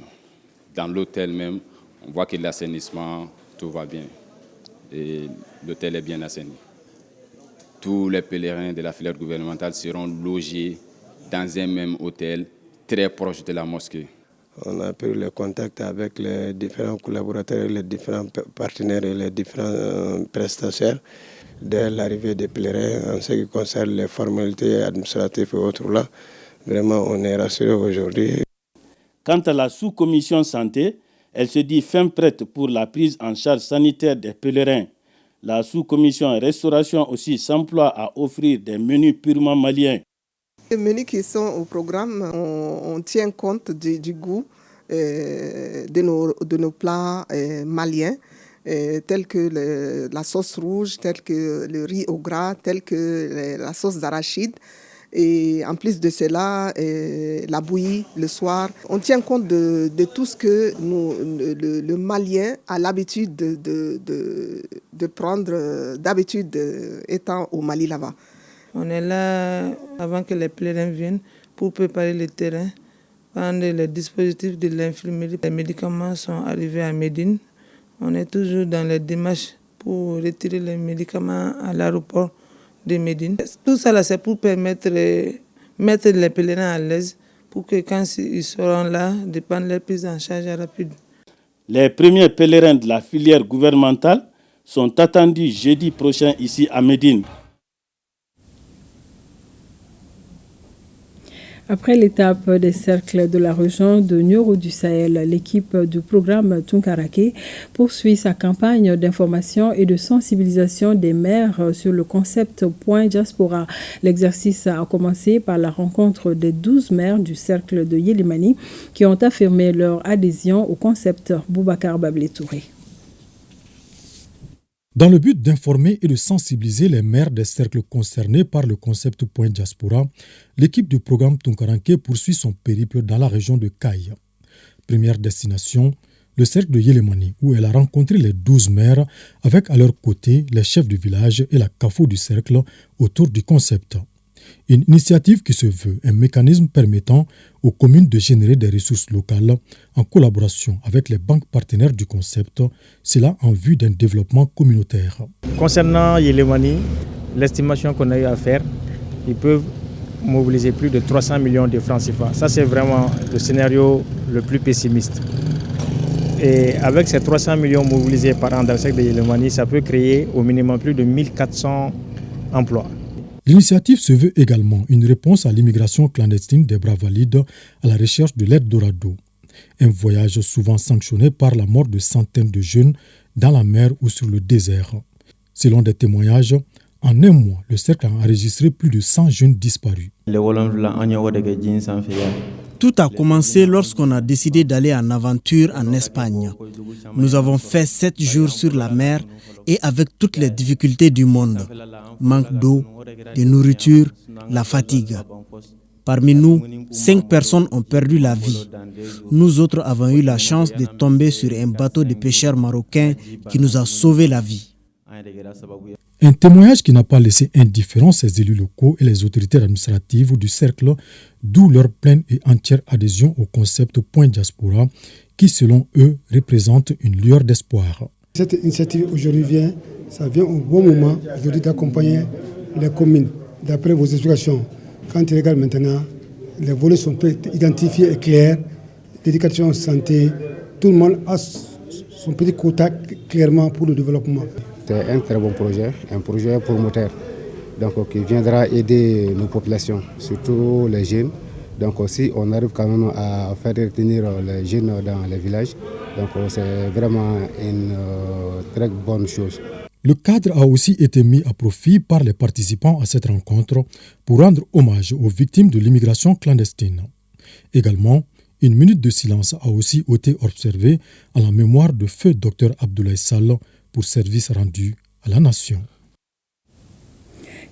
dans l'hôtel même, on voit que l'assainissement, tout va bien. Et l'hôtel est bien assaini. Tous les pèlerins de la filière gouvernementale seront logés dans un même hôtel, très proche de la mosquée. On a pris le contact avec les différents collaborateurs, les différents partenaires et les différents prestataires dès l'arrivée des pèlerins en ce qui concerne les formalités administratives et autres là. Vraiment, on est rassurés aujourd'hui. Quant à la sous-commission santé, elle se dit fin prête pour la prise en charge sanitaire des pèlerins. La sous-commission restauration aussi s'emploie à offrir des menus purement maliens. Les menus qui sont au programme, on tient compte du goût de nos plats maliens, tels que la sauce rouge, tels que le riz au gras, tels que la sauce d'arachide. Et en plus de cela, la bouillie le soir. On tient compte de tout ce que le Malien a l'habitude de prendre, d'habitude étant au Mali là-bas. On est là avant que les pèlerins viennent pour préparer le terrain. Quand les dispositifs de l'infirmerie, les médicaments sont arrivés à Médine, on est toujours dans les démarches pour retirer les médicaments à l'aéroport de Médine. Tout ça, c'est pour permettre mettre les pèlerins à l'aise pour que quand ils seront là, de prendre leur prise en charge rapide. Les premiers pèlerins de la filière gouvernementale sont attendus jeudi prochain ici à Médine. Après l'étape des cercles de la région de Nioro du Sahel, l'équipe du programme Tunkarake poursuit sa campagne d'information et de sensibilisation des maires sur le concept Point Diaspora. L'exercice a commencé par la rencontre des 12 maires du cercle de Yélimani qui ont affirmé leur adhésion au concept. Boubacar Bablé Touré. Dans le but d'informer et de sensibiliser les maires des cercles concernés par le concept Point Diaspora, l'équipe du programme Tunkarake poursuit son périple dans la région de Kaï. Première destination, le cercle de Yélimani, où elle a rencontré les 12 maires avec à leur côté les chefs du village et la CAFO du cercle autour du concept. Une initiative qui se veut un mécanisme permettant aux communes de générer des ressources locales en collaboration avec les banques partenaires du concept, cela en vue d'un développement communautaire. Concernant Yélimani, l'estimation qu'on a eu à faire, ils peuvent mobiliser plus de 300 millions de francs CFA. Ça, c'est vraiment le scénario le plus pessimiste. Et avec ces 300 millions mobilisés par an dans le secteur de Yélimani, ça peut créer au minimum plus de 1400 emplois. L'initiative se veut également une réponse à l'immigration clandestine des bras valides à la recherche de l'Eldorado. Un voyage souvent sanctionné par la mort de centaines de jeunes dans la mer ou sur le désert. Selon des témoignages, en un mois, le cercle a enregistré plus de 100 jeunes disparus. Tout a commencé lorsqu'on a décidé d'aller en aventure en Espagne. Nous avons fait 7 jours sur la mer et avec toutes les difficultés du monde. Manque d'eau, de nourriture, la fatigue. Parmi nous, 5 personnes ont perdu la vie. Nous autres avons eu la chance de tomber sur un bateau de pêcheurs marocains qui nous a sauvé la vie. Un témoignage qui n'a pas laissé indifférents ces élus locaux et les autorités administratives du cercle, d'où leur pleine et entière adhésion au concept Point Diaspora, qui selon eux représente une lueur d'espoir. Cette initiative aujourd'hui ça vient au bon moment aujourd'hui d'accompagner les communes. D'après vos explications, quand ils regardent maintenant, les volets sont identifiés et clairs, l'éducation, santé, tout le monde a son petit quota clairement pour le développement. C'est un très bon projet, un projet promoteur qui viendra aider nos populations, surtout les jeunes. Donc aussi, on arrive quand même à faire retenir les jeunes dans les villages. Donc c'est vraiment une très bonne chose. Le cadre a aussi été mis à profit par les participants à cette rencontre pour rendre hommage aux victimes de l'immigration clandestine. Également, une minute de silence a aussi été observée à la mémoire de feu Dr Abdoulaye Sall pour service rendu à la nation.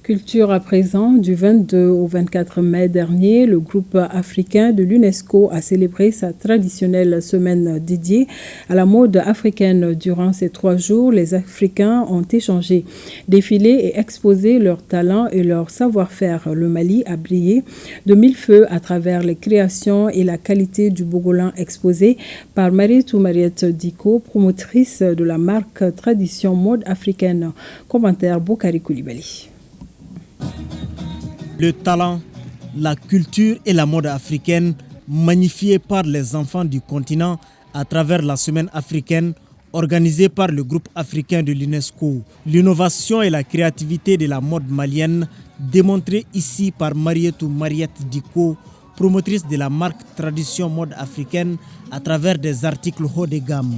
Culture à présent, du 22 au 24 mai dernier, le groupe africain de l'UNESCO a célébré sa traditionnelle semaine dédiée à la mode africaine. Durant ces 3 jours, les Africains ont échangé, défilé et exposé leurs talents et leur savoir-faire. Le Mali a brillé de mille feux à travers les créations et la qualité du bogolan exposé par Marietou Mariette Diko, promotrice de la marque Tradition Mode Africaine. Commentaire Boukari Koulibaly. Le talent, la culture et la mode africaine magnifiés par les enfants du continent à travers la semaine africaine organisée par le groupe africain de l'UNESCO. L'innovation et la créativité de la mode malienne démontrée ici par Marietou Mariette Diko, promotrice de la marque Tradition Mode Africaine à travers des articles haut de gamme.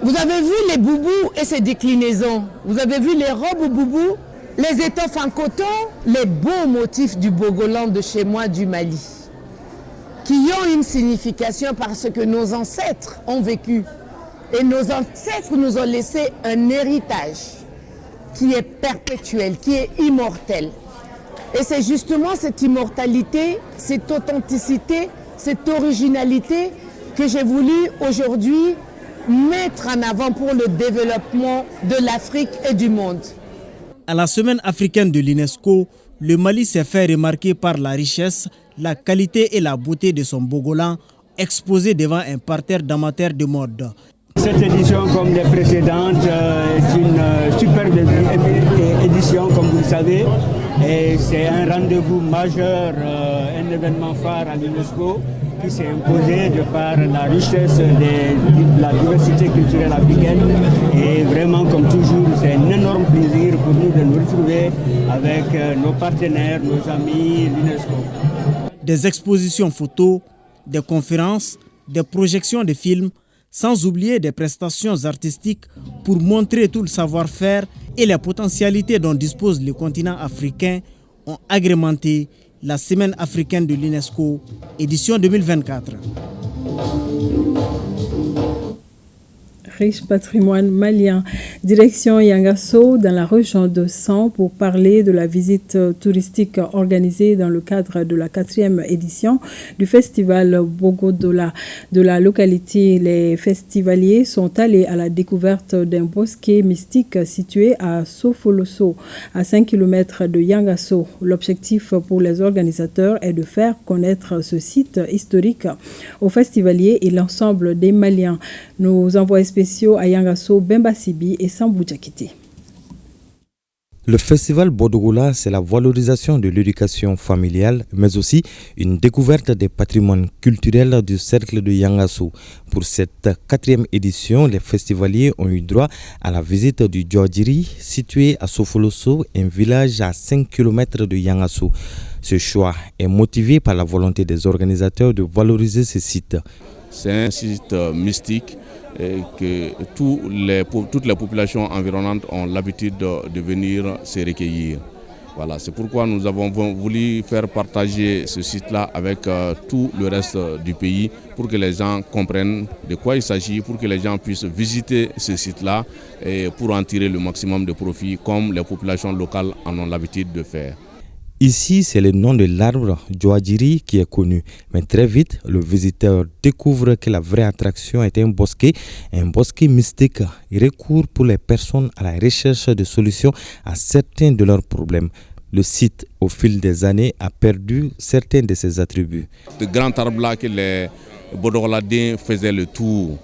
Vous avez vu les boubous et ses déclinaisons. Vous avez vu les robes boubous, les étoffes en coton, les beaux motifs du bogolan de chez moi du Mali, qui ont une signification parce que nos ancêtres ont vécu. Et nos ancêtres nous ont laissé un héritage qui est perpétuel, qui est immortel. Et c'est justement cette immortalité, cette authenticité, cette originalité que j'ai voulu aujourd'hui mettre en avant pour le développement de l'Afrique et du monde. À la semaine africaine de l'UNESCO, le Mali s'est fait remarquer par la richesse, la qualité et la beauté de son bogolan exposé devant un parterre d'amateurs de mode. Cette édition, comme les précédentes, est une superbe édition, comme vous le savez. Et c'est un rendez-vous majeur, un événement phare à l'UNESCO qui s'est imposé de par la richesse de la diversité culturelle africaine. Et vraiment, comme toujours, c'est un énorme plaisir pour nous de nous retrouver avec nos partenaires, nos amis, l'UNESCO. des expositions photos, des conférences, des projections de films, sans oublier des prestations artistiques pour montrer tout le savoir-faire et les potentialités dont dispose le continent africain ont agrémenté la Semaine africaine de l'UNESCO, édition 2024. Riche patrimoine malien. Direction Yangasso dans la région de San pour parler de la visite touristique organisée dans le cadre de la 4e édition du festival Bogodola de la localité. Les festivaliers sont allés à la découverte d'un bosquet mystique situé à Sofoloso, à 5 km de Yangasso. L'objectif pour les organisateurs est de faire connaître ce site historique aux festivaliers et l'ensemble des Maliens. Nos envoyés spéciaux à Yangasso, Bemba Sibi et Sambou Djakité. Le festival Bodogola, c'est la valorisation de l'éducation familiale, mais aussi une découverte des patrimoines culturels du cercle de Yangasso. Pour cette 4e édition, les festivaliers ont eu droit à la visite du Djodjiri, situé à Sofoloso, un village à 5 km de Yangasso. Ce choix est motivé par la volonté des organisateurs de valoriser ce site. C'est un site mystique que toutes les populations environnantes ont l'habitude de venir se recueillir. Voilà, c'est pourquoi nous avons voulu faire partager ce site-là avec tout le reste du pays pour que les gens comprennent de quoi il s'agit, pour que les gens puissent visiter ce site-là et pour en tirer le maximum de profit comme les populations locales en ont l'habitude de faire. Ici, c'est le nom de l'arbre Djodjiri qui est connu. Mais très vite, le visiteur découvre que la vraie attraction est un bosquet mystique. Il recourt pour les personnes à la recherche de solutions à certains de leurs problèmes. Le site, au fil des années, a perdu certains de ses attributs. Ce grand arbre-là que les Bodogoladins faisaient le tour.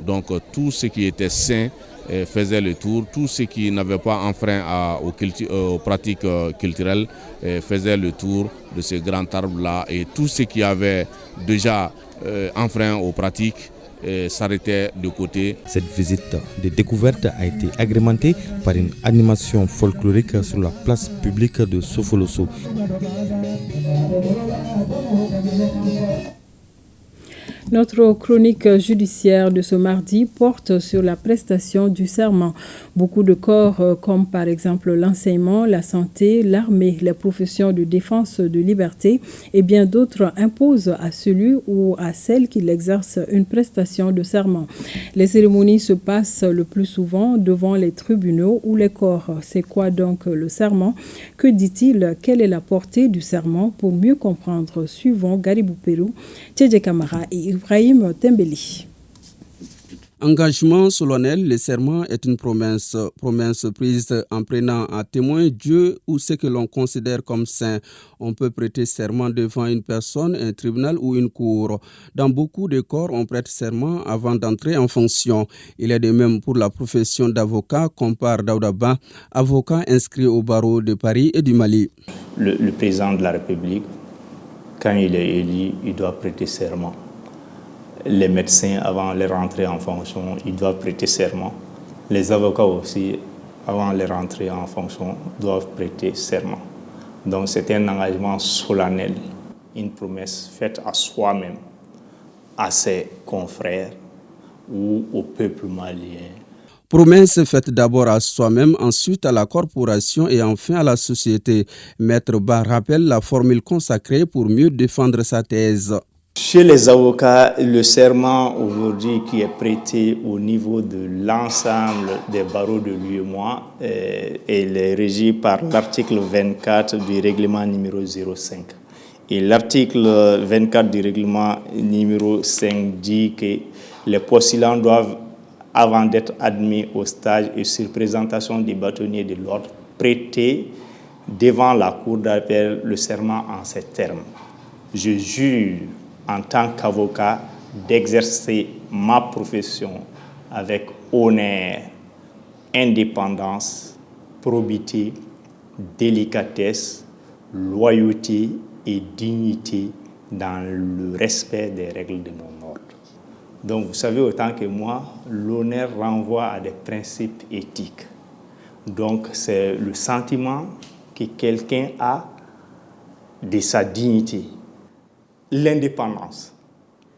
Donc tout ce qui était sain faisait le tour, tout ce qui n'avait pas enfreint aux pratiques culturelles faisait le tour de ce grand arbre-là, et tout ce qui avait déjà enfreint aux pratiques s'arrêtait de côté. Cette visite de découverte a été agrémentée par une animation folklorique sur la place publique de Sofoloso. Notre chronique judiciaire de ce mardi porte sur la prestation du serment. Beaucoup de corps, comme par exemple l'enseignement, la santé, l'armée, les professions de défense de liberté et bien d'autres, imposent à celui ou à celle qui l'exerce une prestation de serment. Les cérémonies se passent le plus souvent devant les tribunaux ou les corps. C'est quoi donc le serment? Que dit-il? Quelle est la portée du serment? Pour mieux comprendre, suivons Garibou Pérou, Tchédje Kamara et Ibrahim Tembeli. Engagement solennel, le serment est une promesse prise en prenant à témoin Dieu ou ce que l'on considère comme saint. On peut prêter serment devant une personne, un tribunal ou une cour. Dans beaucoup de corps, on prête serment avant d'entrer en fonction. Il est de même pour la profession d'avocat, compare Daoudaba, avocat inscrit au barreau de Paris et du Mali. Le président de la République, quand il est élu, il doit prêter serment. Les médecins, avant leur entrée en fonction, ils doivent prêter serment. Les avocats aussi, avant leur entrée en fonction, doivent prêter serment. Donc c'est un engagement solennel, une promesse faite à soi-même, à ses confrères ou au peuple malien. Promesse faite d'abord à soi-même, ensuite à la corporation et enfin à la société. Maître Ba rappelle la formule consacrée pour mieux défendre sa thèse. Chez les avocats, le serment aujourd'hui qui est prêté au niveau de l'ensemble des barreaux de l'UEMOA est régi par l'article 24 du règlement numéro 05. Et l'article 24 du règlement numéro 5 dit que les postulants doivent, avant d'être admis au stage et sur présentation des bâtonniers de l'ordre, prêter devant la cour d'appel le serment en ces termes. Je jure en tant qu'avocat d'exercer ma profession avec honneur, indépendance, probité, délicatesse, loyauté et dignité dans le respect des règles de mon ordre. Donc vous savez autant que moi, l'honneur renvoie à des principes éthiques. Donc c'est le sentiment que quelqu'un a de sa dignité, l'indépendance.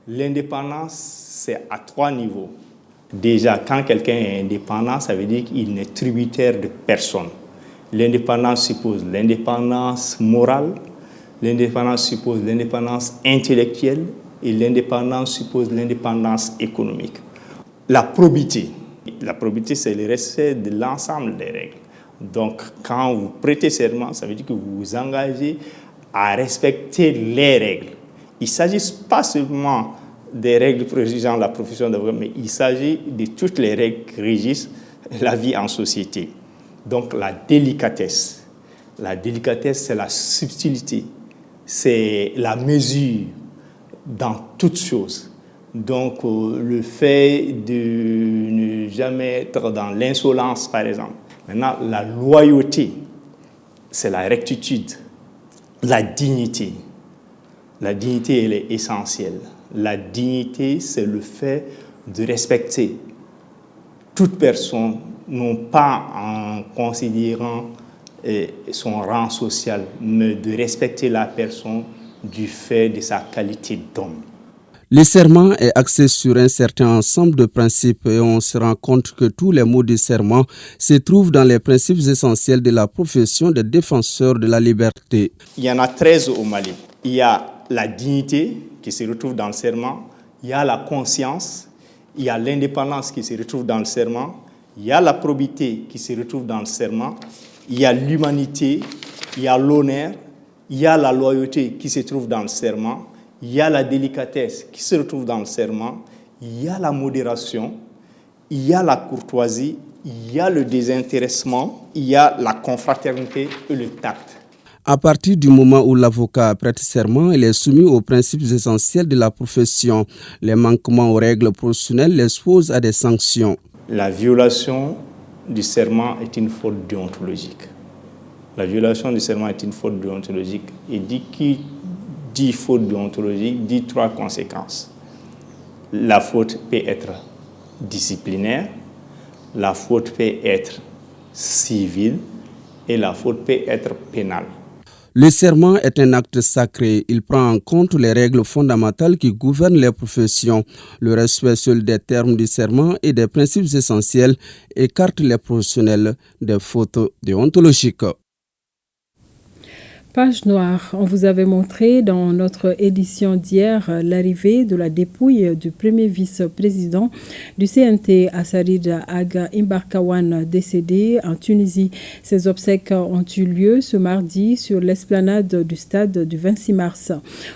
L'indépendance, c'est à 3 niveaux. Déjà, quand quelqu'un est indépendant, ça veut dire qu'il n'est tributaire de personne. L'indépendance suppose l'indépendance morale, l'indépendance suppose l'indépendance intellectuelle et l'indépendance suppose l'indépendance économique. La probité. La probité, c'est le respect de l'ensemble des règles. Donc, quand vous prêtez serment, ça veut dire que vous vous engagez à respecter les règles. Il ne s'agit pas seulement des règles régissant la profession d'avocat, mais il s'agit de toutes les règles qui régissent la vie en société. Donc la délicatesse. La délicatesse, c'est la subtilité, c'est la mesure dans toutes choses. Donc le fait de ne jamais être dans l'insolence, par exemple. Maintenant, la loyauté, c'est la rectitude, la dignité. La dignité, elle est essentielle. La dignité, c'est le fait de respecter toute personne, non pas en considérant son rang social, mais de respecter la personne du fait de sa qualité d'homme. Le serment est axé sur un certain ensemble de principes et on se rend compte que tous les mots du serment se trouvent dans les principes essentiels de la profession de défenseur de la liberté. Il y en a 13 au Mali. Il y a la dignité qui se retrouve dans le serment, il y a la conscience, il y a l'indépendance qui se retrouve dans le serment, il y a la probité qui se retrouve dans le serment, il y a l'humanité, il y a l'honneur, il y a la loyauté qui se trouve dans le serment, il y a la délicatesse qui se retrouve dans le serment, il y a la modération, il y a la courtoisie, il y a le désintéressement, il y a la confraternité et le tact. À partir du moment où l'avocat prête serment, il est soumis aux principes essentiels de la profession. Les manquements aux règles professionnelles l'exposent à des sanctions. La violation du serment est une faute déontologique. La violation du serment est une faute déontologique. Et qui dit faute déontologique dit 3 conséquences. La faute peut être disciplinaire, la faute peut être civile et la faute peut être pénale. Le serment est un acte sacré. Il prend en compte les règles fondamentales qui gouvernent les professions. Le respect seul des termes du serment et des principes essentiels écarte les professionnels des fautes déontologiques. Page noire, on vous avait montré dans notre édition d'hier l'arrivée de la dépouille du premier vice-président du CNT, Assarid Ag Imbarkawan, décédé en Tunisie. Ses obsèques ont eu lieu ce mardi sur l'esplanade du stade du 26 mars.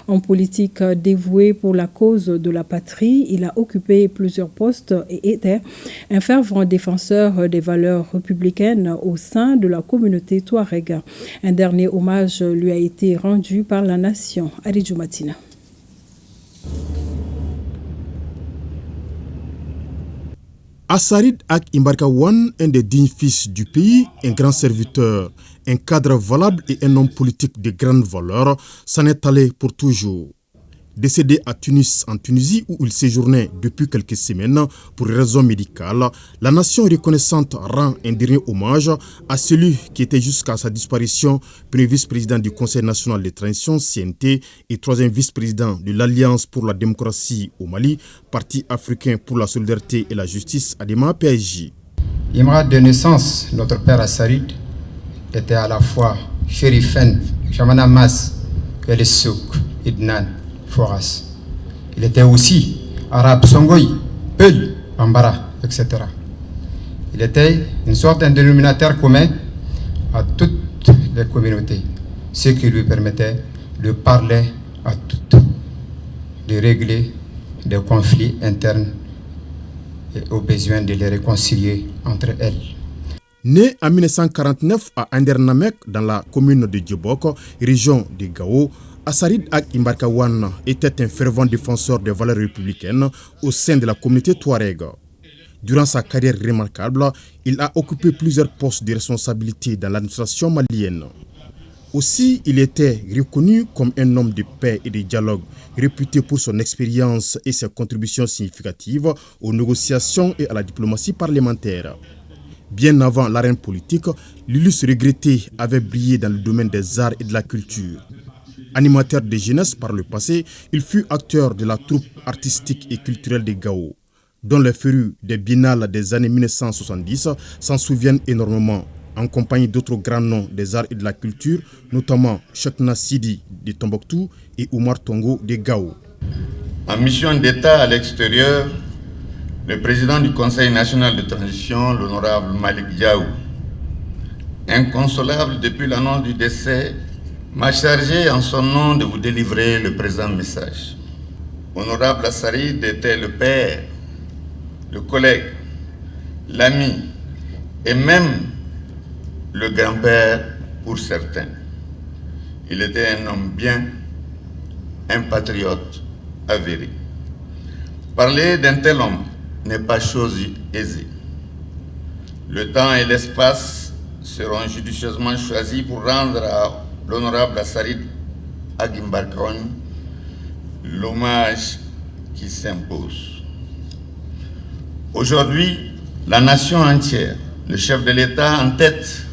En politique dévoué pour la cause de la patrie, il a occupé plusieurs postes et était un fervent défenseur des valeurs républicaines au sein de la communauté touareg. Un dernier hommage lui a été rendu par la nation. Aridjou Matina. Assarid Ak Imbarkawan, un des dignes fils du pays, un grand serviteur, un cadre valable et un homme politique de grande valeur, s'en est allé pour toujours. Décédé à Tunis, en Tunisie, où il séjournait depuis quelques semaines pour raisons médicales, la nation reconnaissante rend un dernier hommage à celui qui était jusqu'à sa disparition premier vice-président du Conseil national de transition CNT et troisième vice-président de l'Alliance pour la démocratie au Mali, Parti africain pour la solidarité et la justice, ADEMA PSJ. Imra de naissance, notre père Assarid était à la fois Sherifen, Chamana Mas, et le Souk, Idnan. Foras. Il était aussi arabe Songoï, Peul, Bambara, etc. Il était une sorte d'un dénominateur commun à toutes les communautés, ce qui lui permettait de parler à toutes, de régler des conflits internes et au besoin de les réconcilier entre elles. Né en 1949 à Andernamek, dans la commune de Djibok, région de Gao, Assarid Ak Imbarkawan était un fervent défenseur des valeurs républicaines au sein de la communauté touareg. Durant sa carrière remarquable, il a occupé plusieurs postes de responsabilité dans l'administration malienne. Aussi, il était reconnu comme un homme de paix et de dialogue, réputé pour son expérience et ses contributions significatives aux négociations et à la diplomatie parlementaire. Bien avant l'arène politique, l'illustre regretté avait brillé dans le domaine des arts et de la culture. Animateur de jeunesse par le passé, il fut acteur de la troupe artistique et culturelle des Gao, dont les férus des biennales des années 1970 s'en souviennent énormément, en compagnie d'autres grands noms des arts et de la culture, notamment Cheikhna Sidi de Tombouctou et Oumar Tongo de Gao. En mission d'État à l'extérieur, le président du Conseil national de transition, l'honorable Malik Diaw, inconsolable depuis l'annonce du décès, m'a chargé en son nom de vous délivrer le présent message. Honorable Assarid était le père, le collègue, l'ami et même le grand-père pour certains. Il était un homme bien, un patriote avéré. Parler d'un tel homme n'est pas chose aisée. Le temps et l'espace seront judicieusement choisis pour rendre à l'honorable Assarid Agimbarkon l'hommage qui s'impose. Aujourd'hui, la nation entière, le chef de l'État en tête,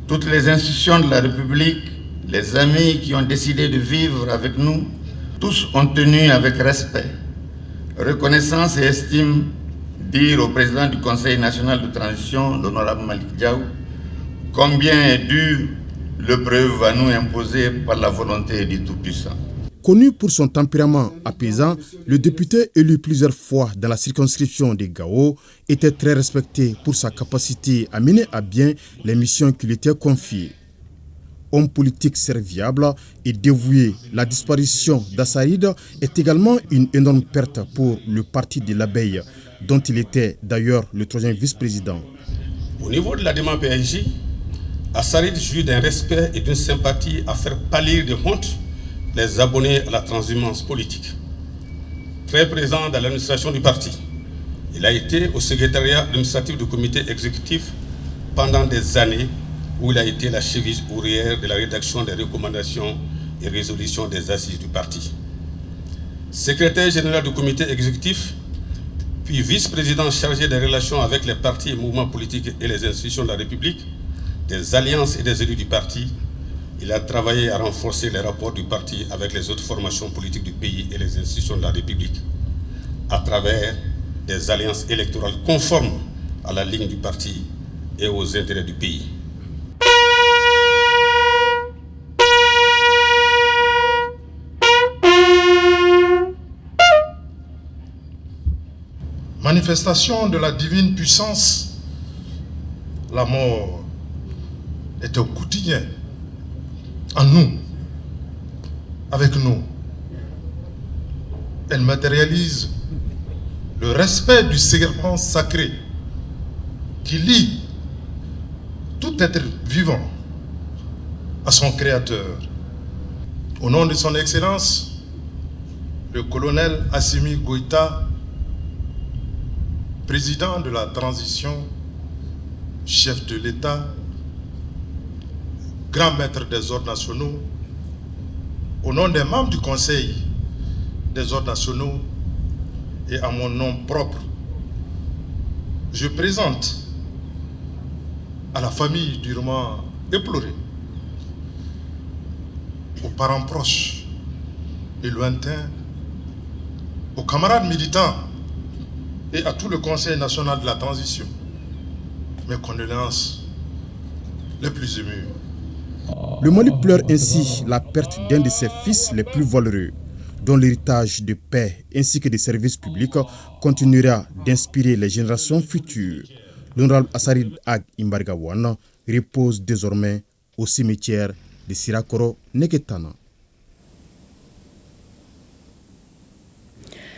toutes les institutions de la République, les amis qui ont décidé de vivre avec nous, tous ont tenu avec respect, reconnaissance et estime dire au président du Conseil national de transition, l'honorable Malik Diaw, combien est dure l'épreuve à nous imposer par la volonté du Tout-Puissant. Connu pour son tempérament apaisant, le député élu plusieurs fois dans la circonscription des Gao était très respecté pour sa capacité à mener à bien les missions qui lui étaient confiées. Homme politique serviable et dévoué, la disparition d'Assarid est également une énorme perte pour le parti de l'abeille, dont il était d'ailleurs le troisième vice-président. Au niveau de la demande PNJ, Assarid jouit d'un respect et d'une sympathie à faire pâlir de honte les abonnés à la transhumance politique. Très présent dans l'administration du parti, il a été au secrétariat administratif du comité exécutif pendant des années où il a été la cheville ouvrière de la rédaction des recommandations et résolutions des assises du parti. Secrétaire général du comité exécutif, puis vice-président chargé des relations avec les partis et mouvements politiques et les institutions de la République, des alliances et des élus du parti, il a travaillé à renforcer les rapports du parti avec les autres formations politiques du pays et les institutions de la République, à travers des alliances électorales conformes à la ligne du parti et aux intérêts du pays. Manifestation de la divine puissance, la mort est au quotidien, en nous, avec nous. Elle matérialise le respect du serment sacré qui lie tout être vivant à son créateur. Au nom de son Excellence, le colonel Assimi Goïta, président de la transition, chef de l'État, grand maître des ordres nationaux, au nom des membres du Conseil des ordres nationaux et à mon nom propre, je présente à la famille durement éplorée, aux parents proches et lointains, aux camarades militants et à tout le Conseil national de la transition, mes condoléances les plus émues. Le Mali pleure ainsi la perte d'un de ses fils les plus valeureux, dont l'héritage de paix ainsi que des services publics continuera d'inspirer les générations futures. L'honorable Assarid Ag Imbargawan repose désormais au cimetière de Sirakoro Neketana.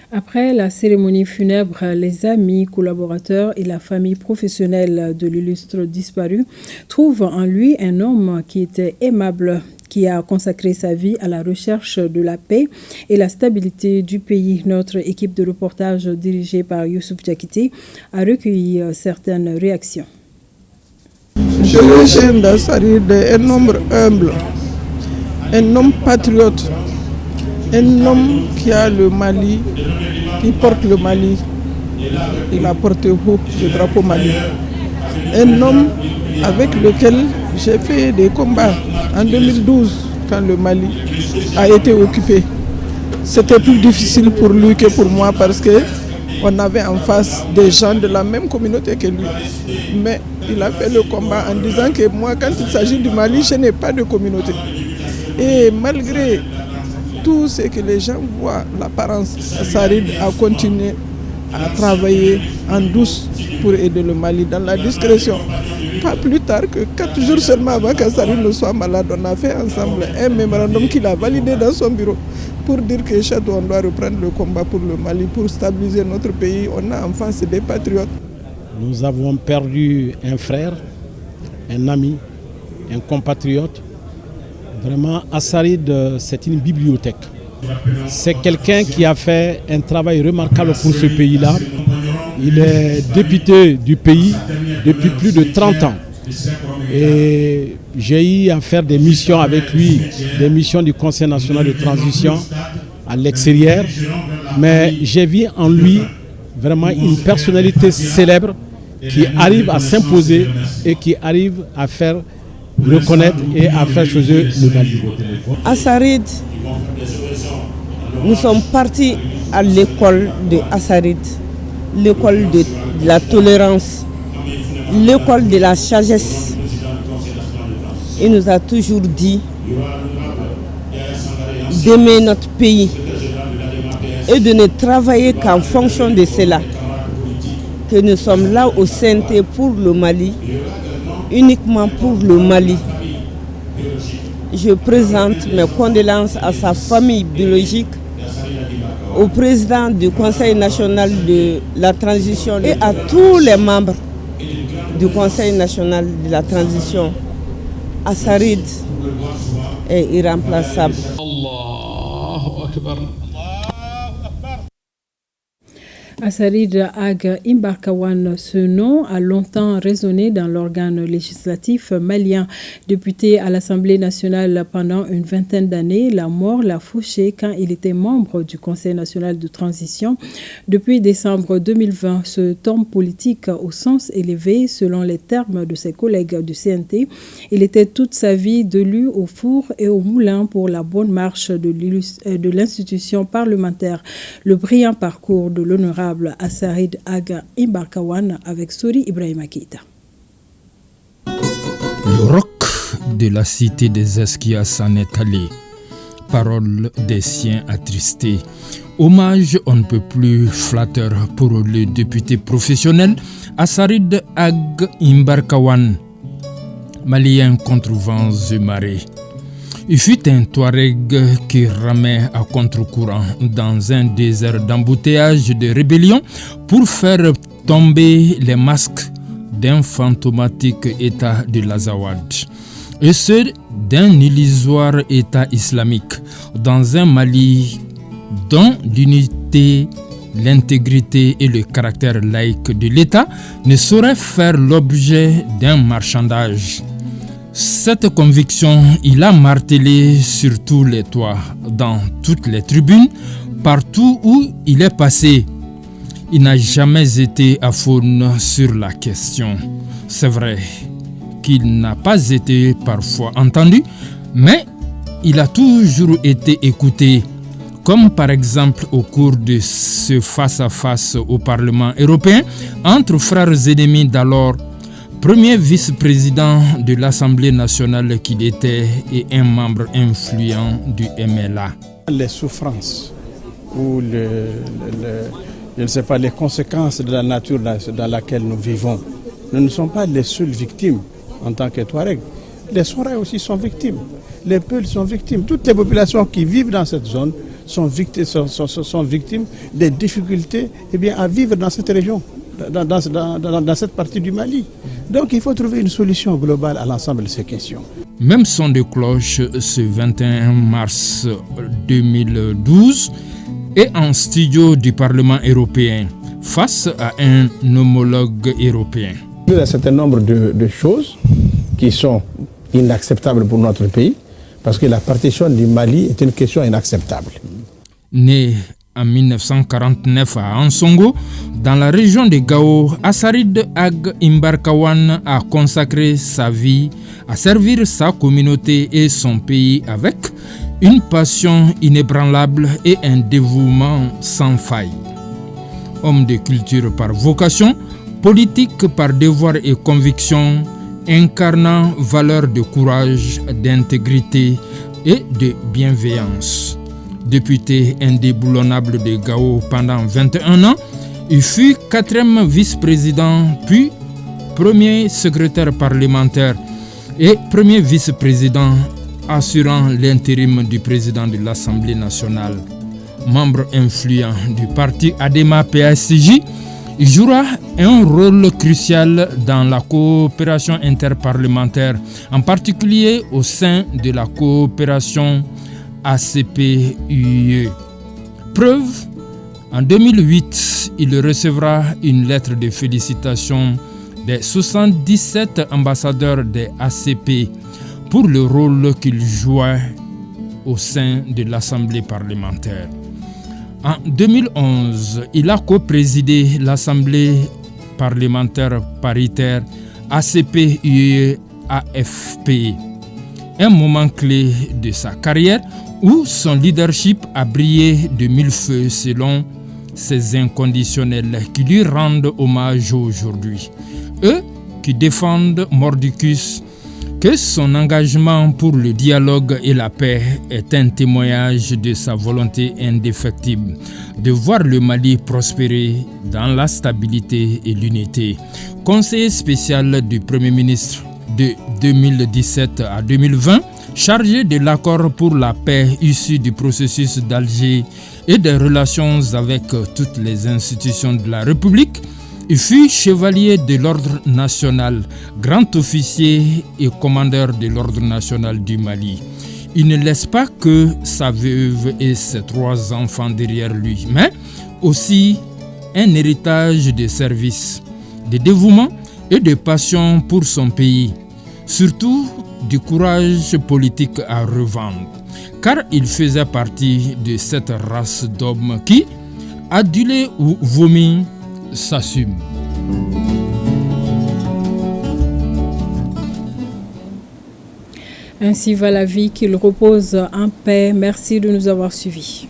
Après la cérémonie funèbre, les amis, collaborateurs et la famille professionnelle de l'illustre disparu trouvent en lui un homme qui était aimable, qui a consacré sa vie à la recherche de la paix et la stabilité du pays. Notre équipe de reportage dirigée par Youssouf Diakité a recueilli certaines réactions. Je retiens d'Assarid un homme humble, un homme patriote, un homme qui a le Mali, qui porte le Mali. Il a porté haut le drapeau Mali. Un homme avec lequel j'ai fait des combats en 2012 quand le Mali a été occupé. C'était plus difficile pour lui que pour moi parce qu'on avait en face des gens de la même communauté que lui. Mais il a fait le combat en disant que moi, quand il s'agit du Mali, je n'ai pas de communauté. Et malgré tout ce que les gens voient, l'apparence, Assarid a continué à travailler en douce pour aider le Mali dans la discrétion. Pas plus tard que 4 jours seulement avant qu'Assarid ne soit malade, on a fait ensemble un mémorandum qu'il a validé dans son bureau pour dire que Chad, on doit reprendre le combat pour le Mali, pour stabiliser notre pays. On a en face des patriotes. Nous avons perdu un frère, un ami, un compatriote. Vraiment, Assarid, c'est une bibliothèque. C'est quelqu'un qui a fait un travail remarquable pour ce pays-là. Il est député du pays depuis plus de 30 ans. Et j'ai eu à faire des missions avec lui, des missions du Conseil national de transition à l'extérieur. Mais j'ai vu en lui vraiment une personnalité célèbre qui arrive à s'imposer et qui arrive à faire reconnaître et à faire choisir le Mali. Assarid, nous sommes partis à l'école de Assarid, l'école de la tolérance, l'école de la sagesse. Il nous a toujours dit d'aimer notre pays et de ne travailler qu'en fonction de cela. Que nous sommes là au CNT pour le Mali, uniquement pour le Mali. Je présente mes condoléances à sa famille biologique, au président du Conseil national de la transition et à tous les membres du Conseil national de la transition. Assarid est irremplaçable. Allahu Akbar. Assarid Ag Imbarkawan, ce nom a longtemps résonné dans l'organe législatif malien. Député à l'Assemblée nationale pendant une vingtaine d'années, la mort l'a fauché quand il était membre du Conseil national de transition. Depuis décembre 2020, ce homme politique au sens élevé, selon les termes de ses collègues du CNT, il était toute sa vie de lui au four et au moulin pour la bonne marche de l'institution parlementaire. Le brillant parcours de l'honorable Assarid Ag Imbarkawan avec Sori Ibrahima Keita. Le roc de la cité des Esquias s'en est allé. Parole des siens attristés. Hommage on ne peut plus flatteur pour le député professionnel Assarid Ag Imbarkawan, malien contre vents et marées. Il fut un Touareg qui ramait à contre-courant dans un désert d'embouteillage de rébellion pour faire tomber les masques d'un fantomatique État de l'Azawad. Et ce, d'un illusoire État islamique dans un Mali dont l'unité, l'intégrité et le caractère laïque de l'État ne sauraient faire l'objet d'un marchandage. Cette conviction, il a martelé sur tous les toits, dans toutes les tribunes, partout où il est passé. Il n'a jamais été à faune sur la question. C'est vrai qu'il n'a pas été parfois entendu, mais il a toujours été écouté, comme par exemple au cours de ce face-à-face au Parlement européen entre frères ennemis d'alors, premier vice-président de l'Assemblée nationale qu'il était et un membre influent du MLA. Les souffrances ou je ne sais pas, les conséquences de la nature dans laquelle nous vivons, nous ne sommes pas les seules victimes en tant que Touaregs. Les Sorais aussi sont victimes, les Peuls sont victimes. Toutes les populations qui vivent dans cette zone sont victimes des difficultés à vivre dans cette région. Dans cette partie du Mali. Donc il faut trouver une solution globale à l'ensemble de ces questions. Même son de cloche ce 21 mars 2012 et en studio du Parlement européen face à un homologue européen. Il y a un certain nombre de choses qui sont inacceptables pour notre pays parce que la partition du Mali est une question inacceptable. Né en 1949 à Ansongo, dans la région de Gao, Assarid Ag Imbarkawan a consacré sa vie à servir sa communauté et son pays avec une passion inébranlable et un dévouement sans faille. Homme de culture par vocation, politique par devoir et conviction, incarnant valeurs de courage, d'intégrité et de bienveillance. Député indéboulonnable de Gao pendant 21 ans, il fut 4e vice-président, puis premier secrétaire parlementaire et premier vice-président assurant l'intérim du président de l'Assemblée nationale. Membre influent du parti ADEMA PASJ, il jouera un rôle crucial dans la coopération interparlementaire, en particulier au sein de la coopération ACP-UE. Preuve, en 2008, il recevra une lettre de félicitations des 77 ambassadeurs des ACP pour le rôle qu'ils jouaient au sein de l'Assemblée parlementaire. En 2011, il a co-présidé l'Assemblée parlementaire paritaire ACP-UE-AFP, un moment clé de sa carrière où son leadership a brillé de mille feux selon ces inconditionnels qui lui rendent hommage aujourd'hui. Eux qui défendent mordicus que son engagement pour le dialogue et la paix est un témoignage de sa volonté indéfectible de voir le Mali prospérer dans la stabilité et l'unité. Conseiller spécial du Premier ministre de 2017 à 2020, chargé de l'accord pour la paix issu du processus d'Alger et des relations avec toutes les institutions de la République, il fut chevalier de l'ordre national, grand officier et commandeur de l'ordre national du Mali. Il ne laisse pas que sa veuve et ses 3 enfants derrière lui, mais aussi un héritage de service, de dévouement et de passion pour son pays, surtout du courage politique à revendre, car il faisait partie de cette race d'hommes qui, adulés ou vomis, s'assume. Ainsi va la vie, qu'il repose en paix. Merci de nous avoir suivis.